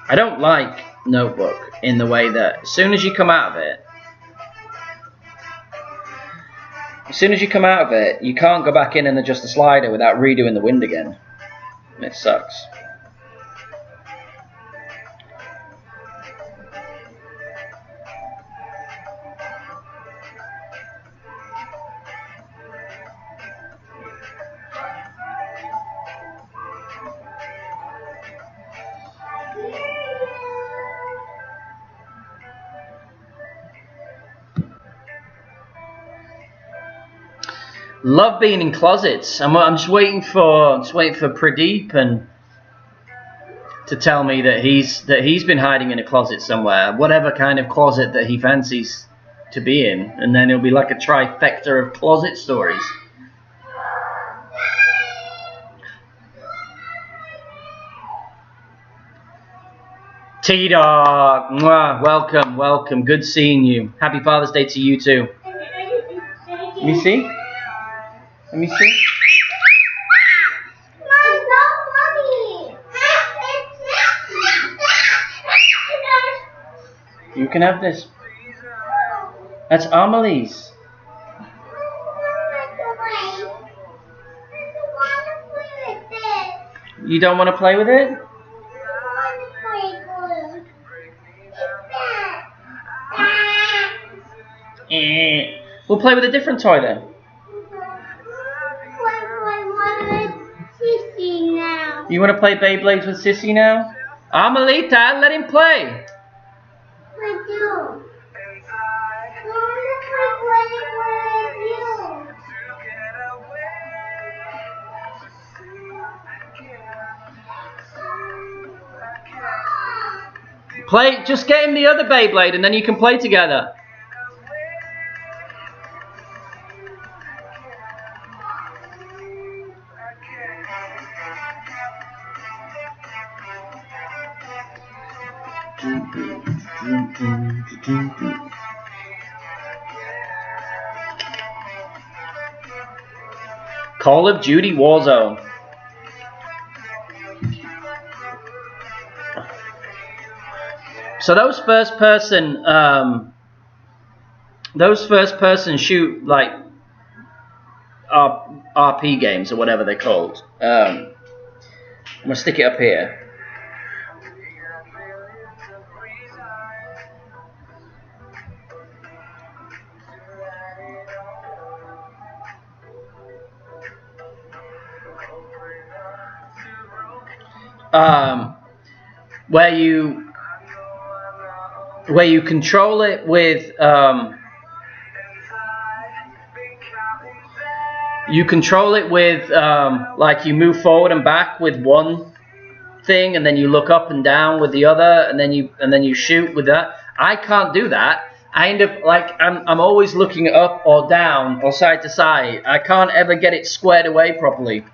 I don't like Notebook in the way that as soon as you come out of it, you can't go back in and adjust the slider without redoing the wind again. It sucks. Love being in closets. I'm just waiting for Pradeep and to tell me that he's been hiding in a closet somewhere, whatever kind of closet that he fancies to be in, and then it'll be like a trifecta of closet stories. T-Dog, mwah, welcome, good seeing you. Happy Father's Day to you too. Let me see. Mom, no money. You can have this. That's Amelie's. You don't want to play with it? We'll play with a different toy then. You want to play Beyblades with Sissy now? Amelita, let him play. I do. Play, just get him the other Beyblade and then you can play together. Call of Duty Warzone. So those first person shoot like RP games or whatever they're called. I'm gonna stick it up here. Where you control it with like you move forward and back with one thing, and then you look up and down with the other, and then you shoot with that. I can't do that. I end up like I'm always looking up or down or side to side. I can't ever get it squared away properly.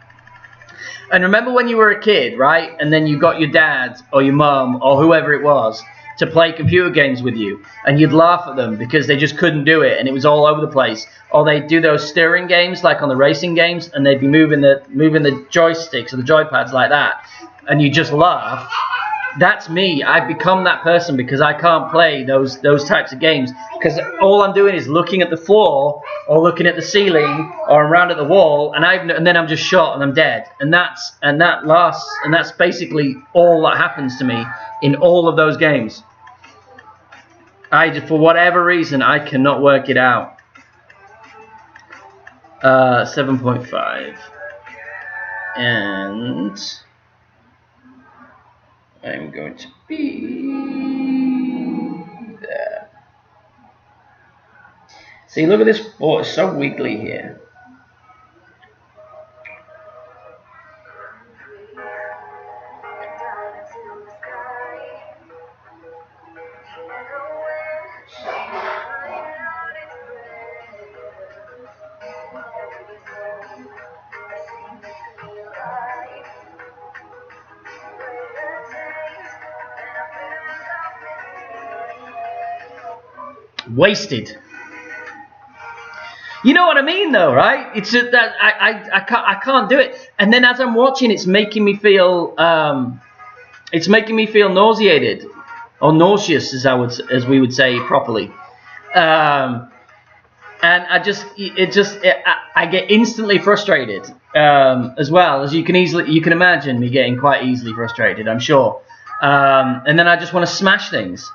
And remember when you were a kid, right? And then you got your dad or your mum or whoever it was to play computer games with you, and you'd laugh at them because they just couldn't do it, and it was all over the place. Or they'd do those steering games like on the racing games, and they'd be moving the joysticks or the joypads like that, and you just laugh. That's me. I've become that person because I can't play those types of games because all I'm doing is looking at the floor or looking at the ceiling or around at the wall, and then I'm just shot and I'm dead. And that's basically all that happens to me in all of those games. For whatever reason, I cannot work it out. 7.5. And I'm going to be See, look at this ball. It's so wiggly here. Wasted. You know what I mean, though, right? It's just that I can't do it. And then as I'm watching, it's making me feel nauseated or nauseous, as we would say properly. And I get instantly frustrated as well, as you can imagine me getting quite easily frustrated, I'm sure. And then I just want to smash things.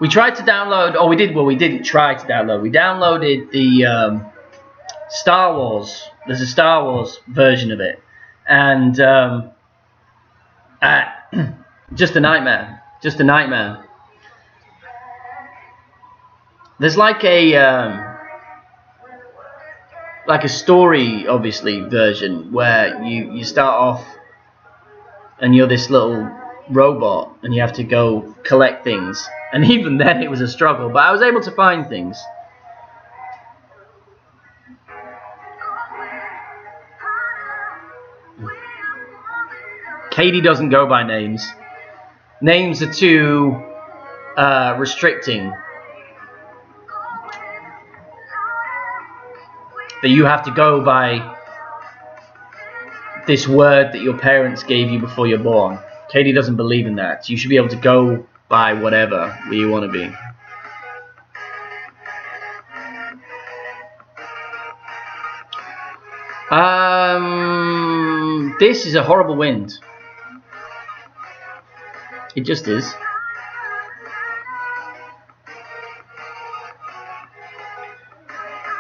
We tried to download, we didn't try to download. We downloaded the Star Wars. There's a Star Wars version of it, and just a nightmare. Just a nightmare. There's like a story, obviously, version where you start off and you're this little robot and you have to go collect things. And even then it was a struggle, but I was able to find things. Katie doesn't go by names. Names are too restricting. That you have to go by this word that your parents gave you before you're born. Katie doesn't believe in that. You should be able to go by whatever you want to be. This is a horrible wind. It just is.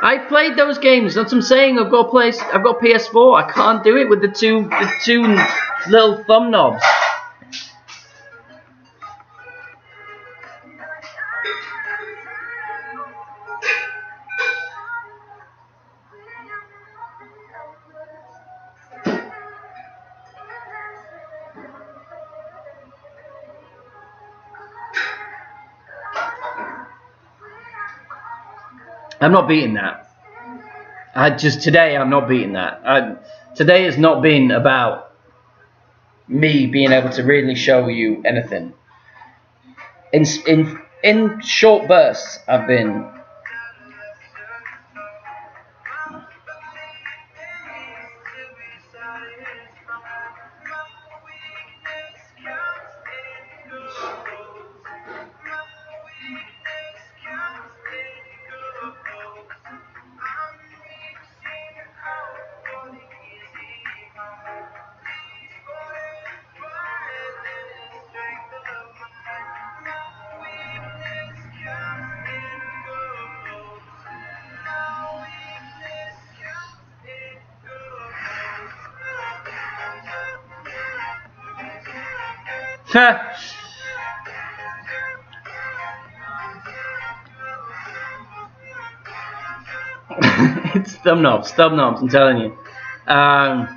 I played those games. That's what I'm saying. I've got PS4. I can't do it with the two little thumb knobs. I'm not beating that. Today I'm not beating that. Today has not been about me being able to really show you anything. In short bursts, I've been. It's thumb knobs, I'm telling you. I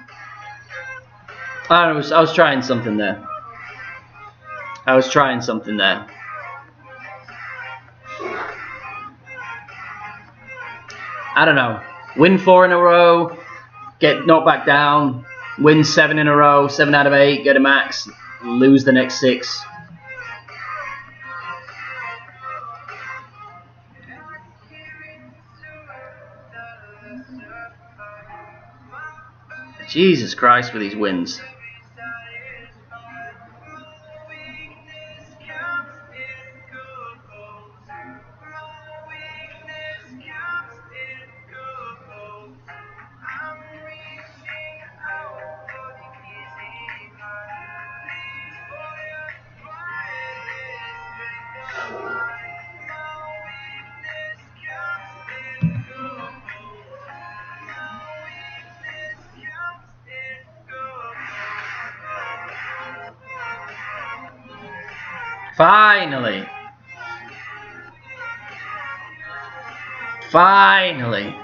was trying something there. I don't know. Win 4 in a row, get knocked back down, win 7 in a row, 7 out of 8, get a max, lose the next 6. Jesus Christ with these wins. Finally. Finally.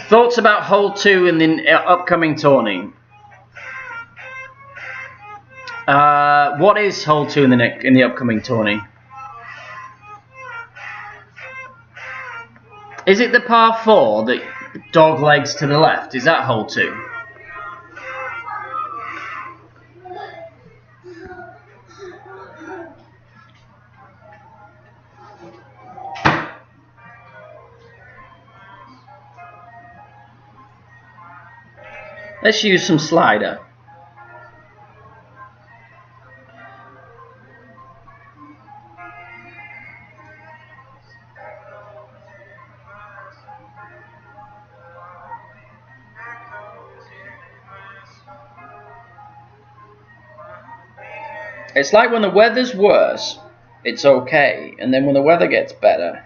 Thoughts about hole 2 in the upcoming tourney? What is hole 2 in the upcoming tourney? Is it the par 4 that dog legs to the left? Is that hole 2? Let's use some slider. It's like when the weather's worse, it's okay, and then when the weather gets better,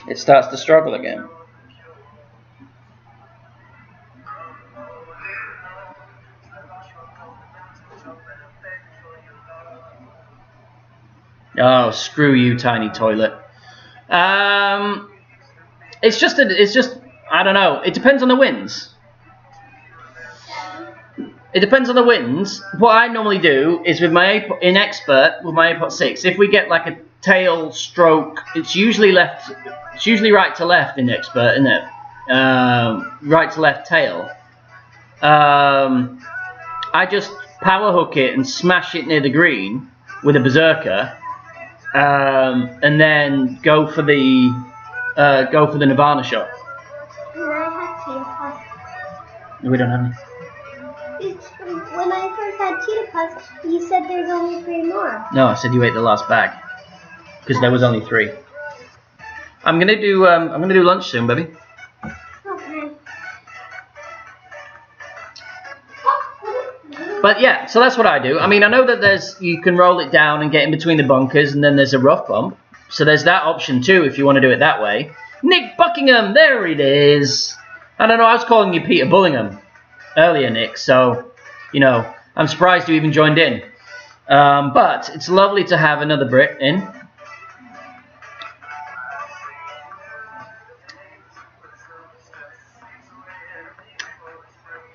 it starts to struggle again. Oh, screw you, tiny toilet. It's just I don't know. It depends on the winds. It depends on the winds. What I normally do is with my in expert with my APOT 6, if we get like a tail stroke, it's usually left. It's usually right to left in expert, isn't it? Right to left tail. I just power hook it and smash it near the green with a berserker, and then go for the Nirvana shot. We don't have any. When I first had cheetah puffs, you said there's only 3 more. No, I said you ate the last bag because there was only 3. I'm gonna do lunch soon, baby. Okay. But yeah, so that's what I do. I mean, I know that you can roll it down and get in between the bunkers, and then there's a rough bump. So there's that option too if you want to do it that way. Nick Buckingham, there it is. I don't know, I was calling you Peter Bullingham earlier, Nick. So, you know, I'm surprised you even joined in. But it's lovely to have another Brit in.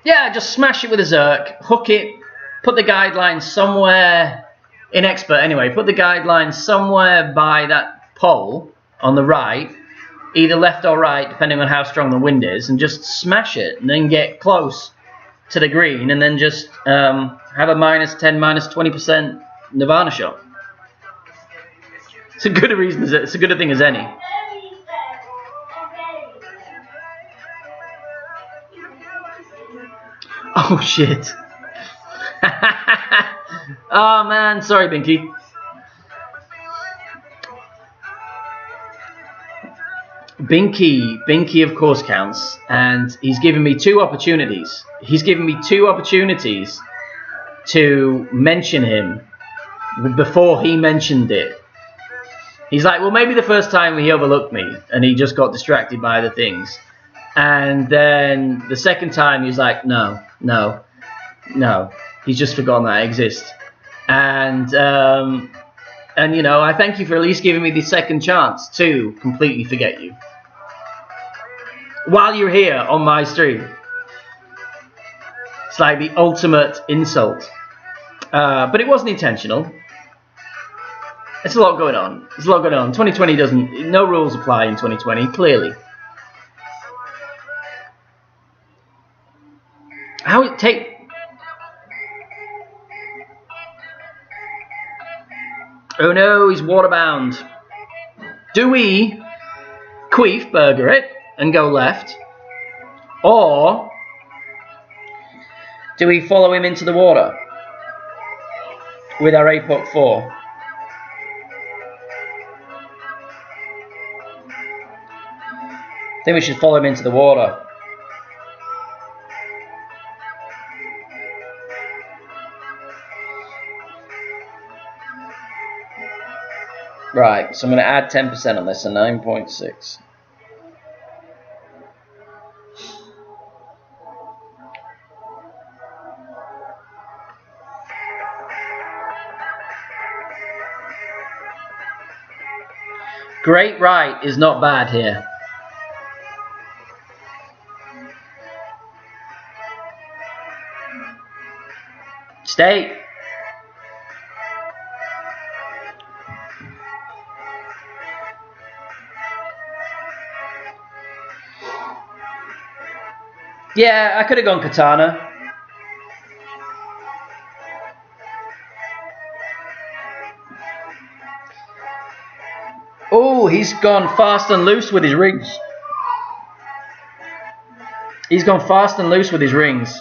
Yeah, just smash it with a Zerk, hook it, put the guideline somewhere, in expert anyway, put the guideline somewhere by that pole on the right, either left or right, depending on how strong the wind is, and just smash it, and then get close to the green, and then just have a -10, -20% Nirvana shot. It's a good reason, it's a good a thing as any. Oh shit. Oh man, sorry Binky. Binky of course counts, and he's given me 2 opportunities. He's given me 2 opportunities to mention him before he mentioned it. He's like, well, maybe the first time he overlooked me and he just got distracted by other things. And then the second time he's like, no, he's just forgotten that I exist. And you know, I thank you for at least giving me the second chance to completely forget you while you're here on my stream. It's like the ultimate insult. But it wasn't intentional. There's a lot going on. 2020 no rules apply in 2020, clearly. Oh no, he's waterbound. Do we queef burger it and go left? Or do we follow him into the water with our APOC 4? I think we should follow him into the water. Right, so I'm going to add 10% on this, so 9.6. Great right is not bad here. Stay. Yeah, I could have gone Katana. Oh, he's gone fast and loose with his rings. He's gone fast and loose with his rings.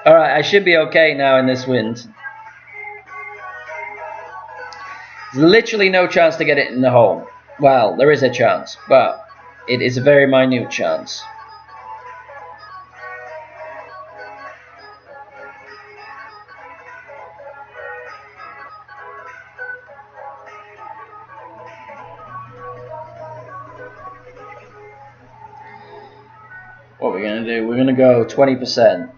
Alright, I should be okay now in this wind. There's literally no chance to get it in the hole. Well, there is a chance, but it is a very minute chance. What we're going to do, we're going to go 20%.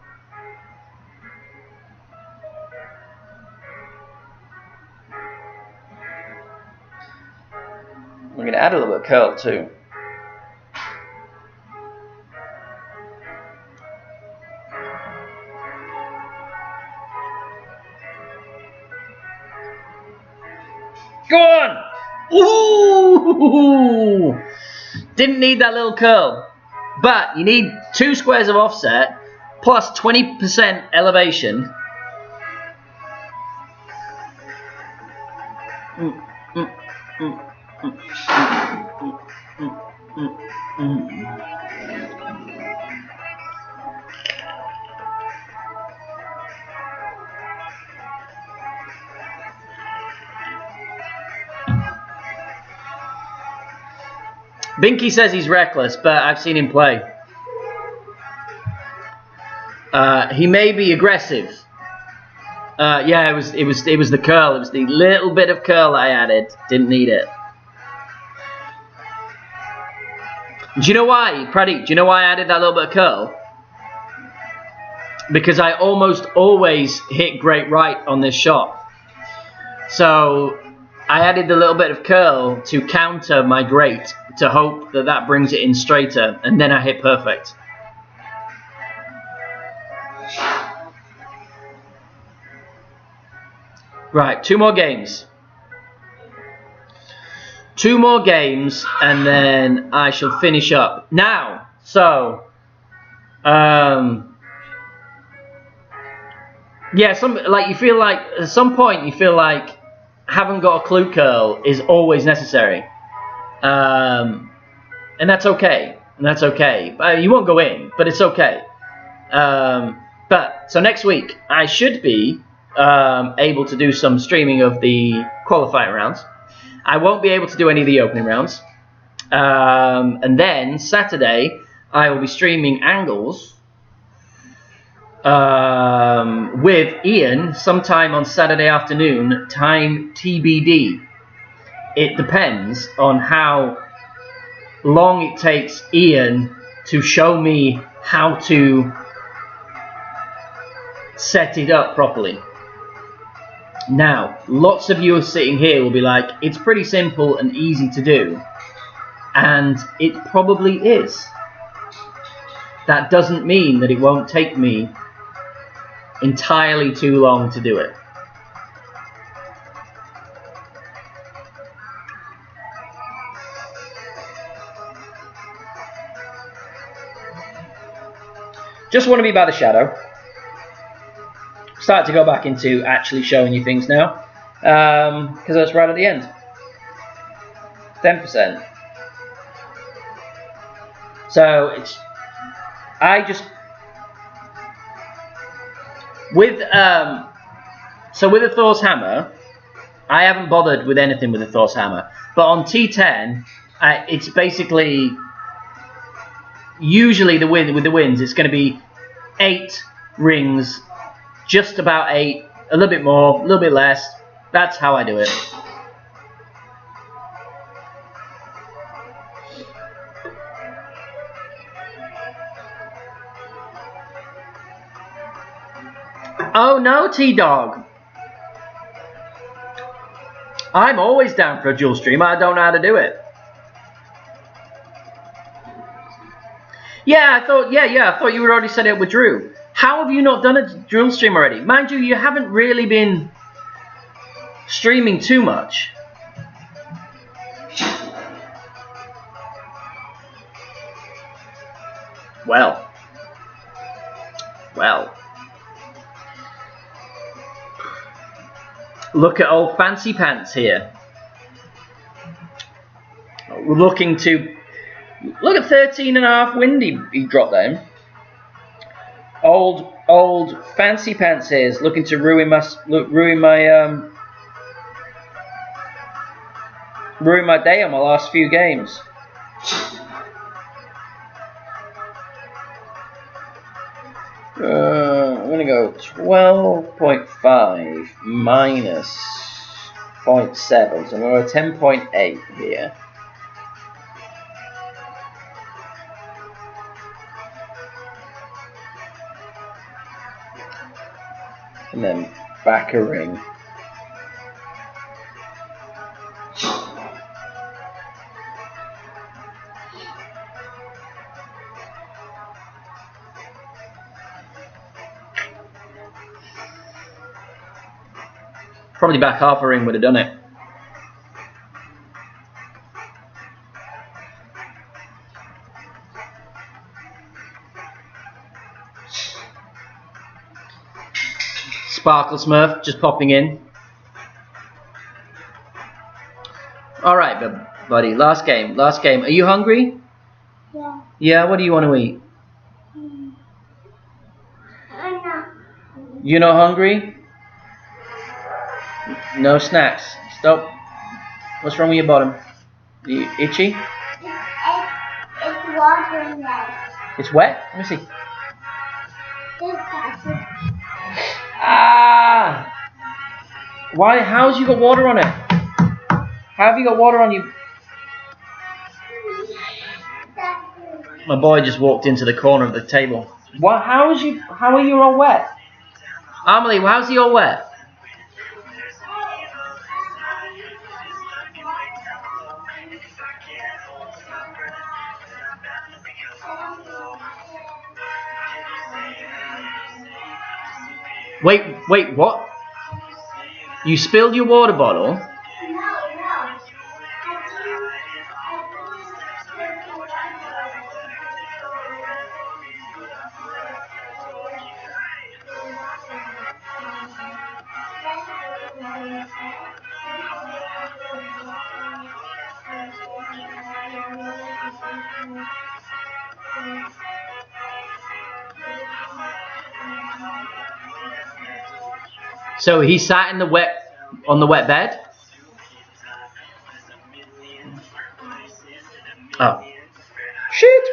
We're going to add a little bit of curl too. Go on! Ooh! Didn't need that little curl. But you need 2 squares of offset plus 20% elevation. Binky says he's reckless, but I've seen him play. He may be aggressive. Yeah, it was the curl. It was the little bit of curl I added. Didn't need it. Do you know why, Pradeep? Do you know why I added that little bit of curl? Because I almost always hit great right on this shot. So I added the little bit of curl to counter my great, to hope that that brings it in straighter, and then I hit perfect. Right, 2 more games. 2 more games, and then I shall finish up. Now, so, yeah, you feel like, at some point, you feel like haven't got a clue curl is always necessary. And that's okay. And that's okay. You won't go in, but it's okay. So next week, I should be able to do some streaming of the qualifying rounds. I won't be able to do any of the opening rounds. And then Saturday, I will be streaming angles with Ian sometime on Saturday afternoon, time TBD. It depends on how long it takes Ian to show me how to set it up properly. Now, lots of you are sitting here will be like, it's pretty simple and easy to do. And it probably is. That doesn't mean that it won't take me entirely too long to do it. Just want to be by the shadow. Start to go back into actually showing you things now, because that's right at the end. 10%. So it's, I just with So with a Thor's hammer, I haven't bothered with anything with a Thor's hammer. But on T10, it's basically usually with the wins. It's going to be 8 rings, just about 8, a little bit more, a little bit less. That's how I do it. Oh no, T-Dog. I'm always down for a dual stream. I don't know how to do it. Yeah, I thought you had already set it up with Drew. How have you not done a dual stream already? Mind you, you haven't really been streaming too much. Well. Look at old Fancy Pants here. We're looking to... Look at 13.5 Windy he dropped down. Old Fancy Pants here is looking to ruin my day on my last few games. I'm gonna go 12.5 minus 0.7, so I'm going to 10.8 here. And then back a ring. Probably back half a ring would have done it. Sparkle Smurf just popping in. Alright, buddy, last game. Are you hungry? Yeah. Yeah, what do you want to eat? I'm not. You're not hungry? No snacks. Stop. What's wrong with your bottom? Are you itchy? It's watering there. It's wet? Let me see. Ah! Why? How's you got water on it? How have you got water on you? My boy just walked into the corner of the table. What? How are you all wet? Amelie, how's he all wet? Wait, what? You spilled your water bottle? So he sat in the on the wet bed? Oh. Shit!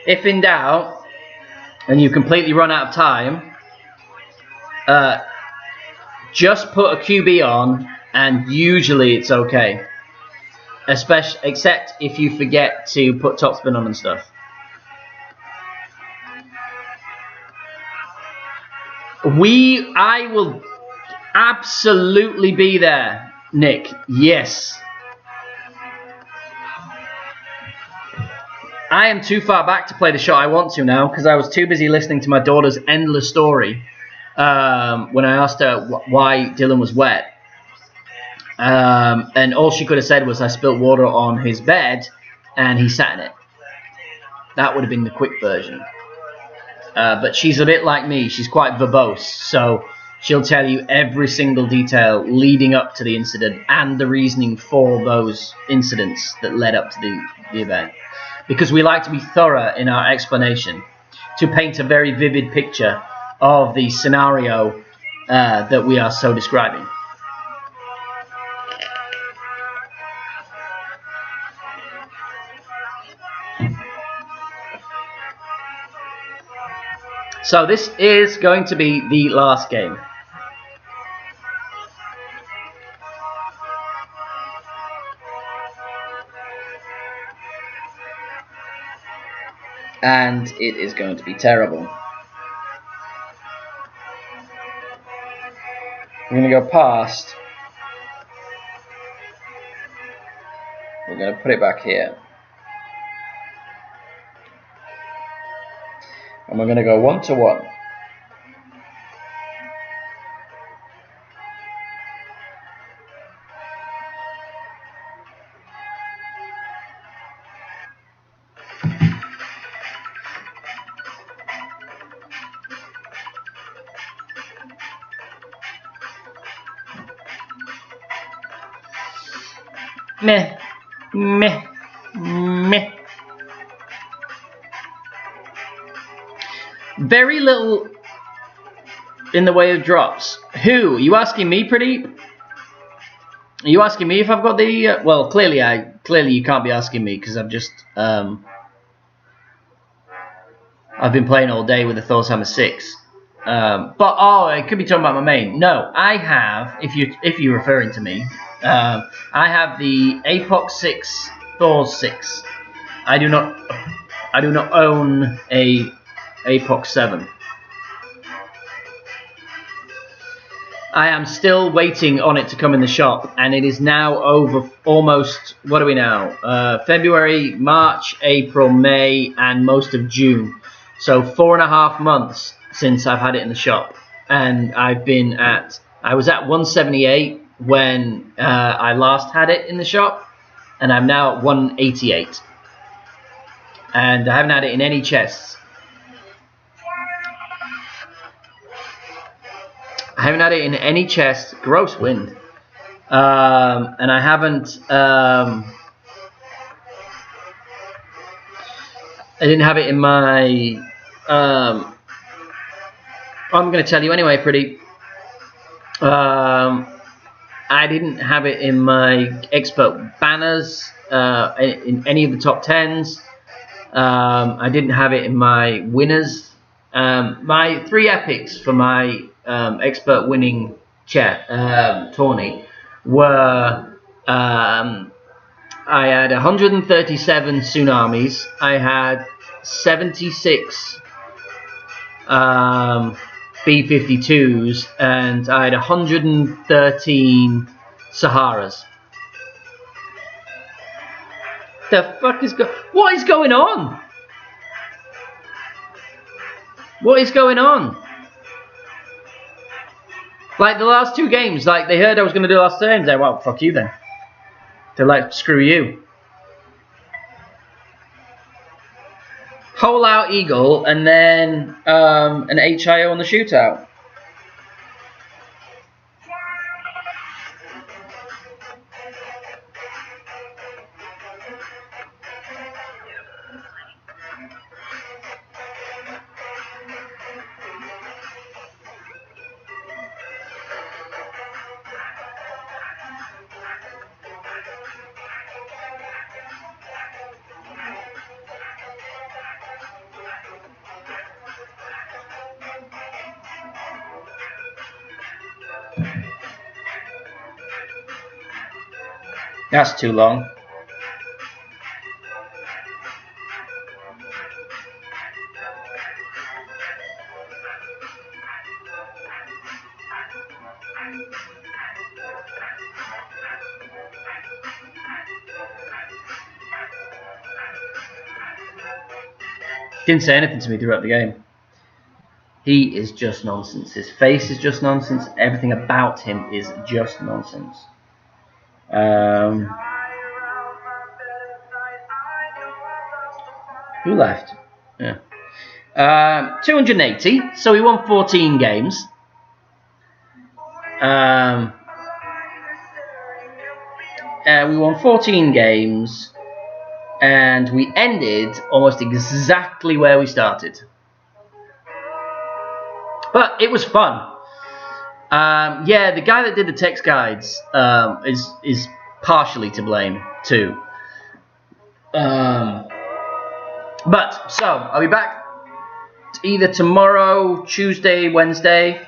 If in doubt, and you completely run out of time, just put a QB on, and usually it's okay. Except if you forget to put topspin on and stuff. I will absolutely be there, Nick. Yes. I am too far back to play the shot I want to now because I was too busy listening to my daughter's endless story when I asked her why Dylan was wet. And all she could have said was I spilt water on his bed and he sat in it. That would have been the quick version. But she's a bit like me. She's quite verbose. So she'll tell you every single detail leading up to the incident and the reasoning for those incidents that led up to the event. Because we like to be thorough in our explanation to paint a very vivid picture of the scenario that we are so describing. So this is going to be the last game. And it is going to be terrible. We're going to go past. We're going to put it back here. And we're going to go 1-1. Meh, meh, meh. Very little in the way of drops. Who? Are you asking me, Pretty? Are you asking me if I've got the... well, clearly you can't be asking me because I've just... I've been playing all day with the Thor's Hammer 6. But, oh, I could be talking about my main. No, I have, if you're referring to me, I have the Apox 6 Thor's 6. I do not own a Apox 7. I am still waiting on it to come in the shop, and it is now over almost, what are we now? February, March, April, May, and most of June. So 4.5 months since I've had it in the shop. And I was at 178 when I last had it in the shop, and I'm now at 188. And I haven't had it in any chests. I haven't had it in any chest. Gross wind. And I haven't... I didn't have it in my... I'm going to tell you anyway, Pretty. I didn't have it in my expert banners, in any of the top 10s. I didn't have it in my winners. My 3 epics for my expert winning tourney were I had 137 tsunamis, I had 76 B-52s, and I had 113 Saharas. The fuck is what is going on? What is going on? Like the last 2 games, like they heard I was going to do the last 2 games, they're well, fuck you then. They're like, screw you. Hole out Eagle and then an HIO on the shootout. That's too long. Didn't say anything to me throughout the game. He is just nonsense. His face is just nonsense. Everything about him is just nonsense. Who left? Yeah. 280. So he won 14 games. We won 14 games, and we ended almost exactly where we started. But it was fun. Yeah, the guy that did the text guides is partially to blame too. But so I'll be back either tomorrow, Tuesday, Wednesday,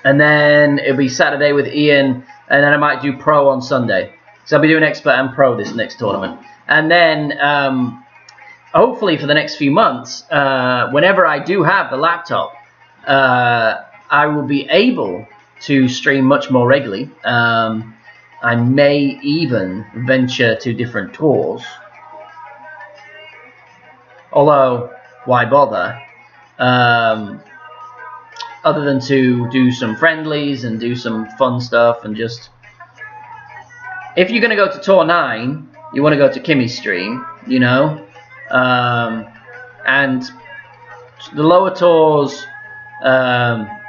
and then it'll be Saturday with Ian, and then I might do pro on Sunday. So I'll be doing expert and pro this next tournament, and then hopefully for the next few months, whenever I do have the laptop, I will be able to stream much more regularly. I may even venture to different tours. Although, why bother? Other than to do some friendlies and do some fun stuff and just... If you're going to go to Tour 9, you want to go to Kimmy's stream, you know? And the lower tours,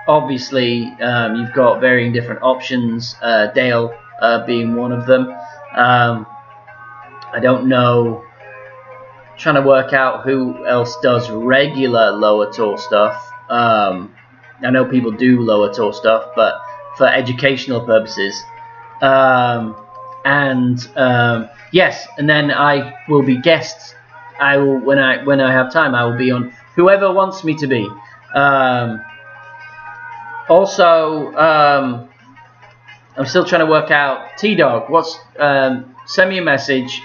obviously, you've got varying different options, Dale being one of them. I don't know... Trying to work out who else does regular lower tour stuff. I know people do lower tour stuff, but for educational purposes. Yes, and then I will be guests. I will when I have time. I will be on whoever wants me to be. Also, I'm still trying to work out T-Dog. Send me a message.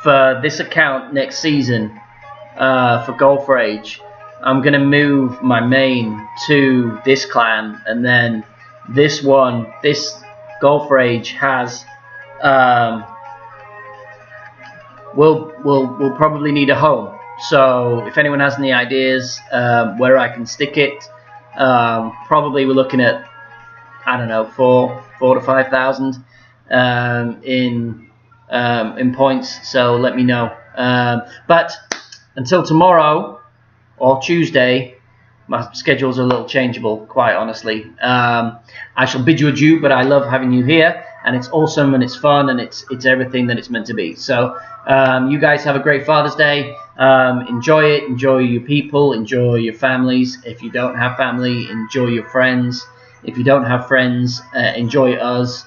For this account next season, for Golf Rage, I'm going to move my main to this clan, and then this Golf Rage has, will probably need a home. So if anyone has any ideas where I can stick it, probably we're looking at, I don't know, 4,000 to 5,000 in points, so let me know. But until tomorrow or Tuesday, my schedule's a little changeable, quite honestly. I shall bid you adieu, but I love having you here, and it's awesome and it's fun and it's everything that it's meant to be. So you guys have a great Father's Day. Enjoy it, enjoy your people, enjoy your families. If you don't have family, enjoy your friends. If you don't have friends, enjoy us.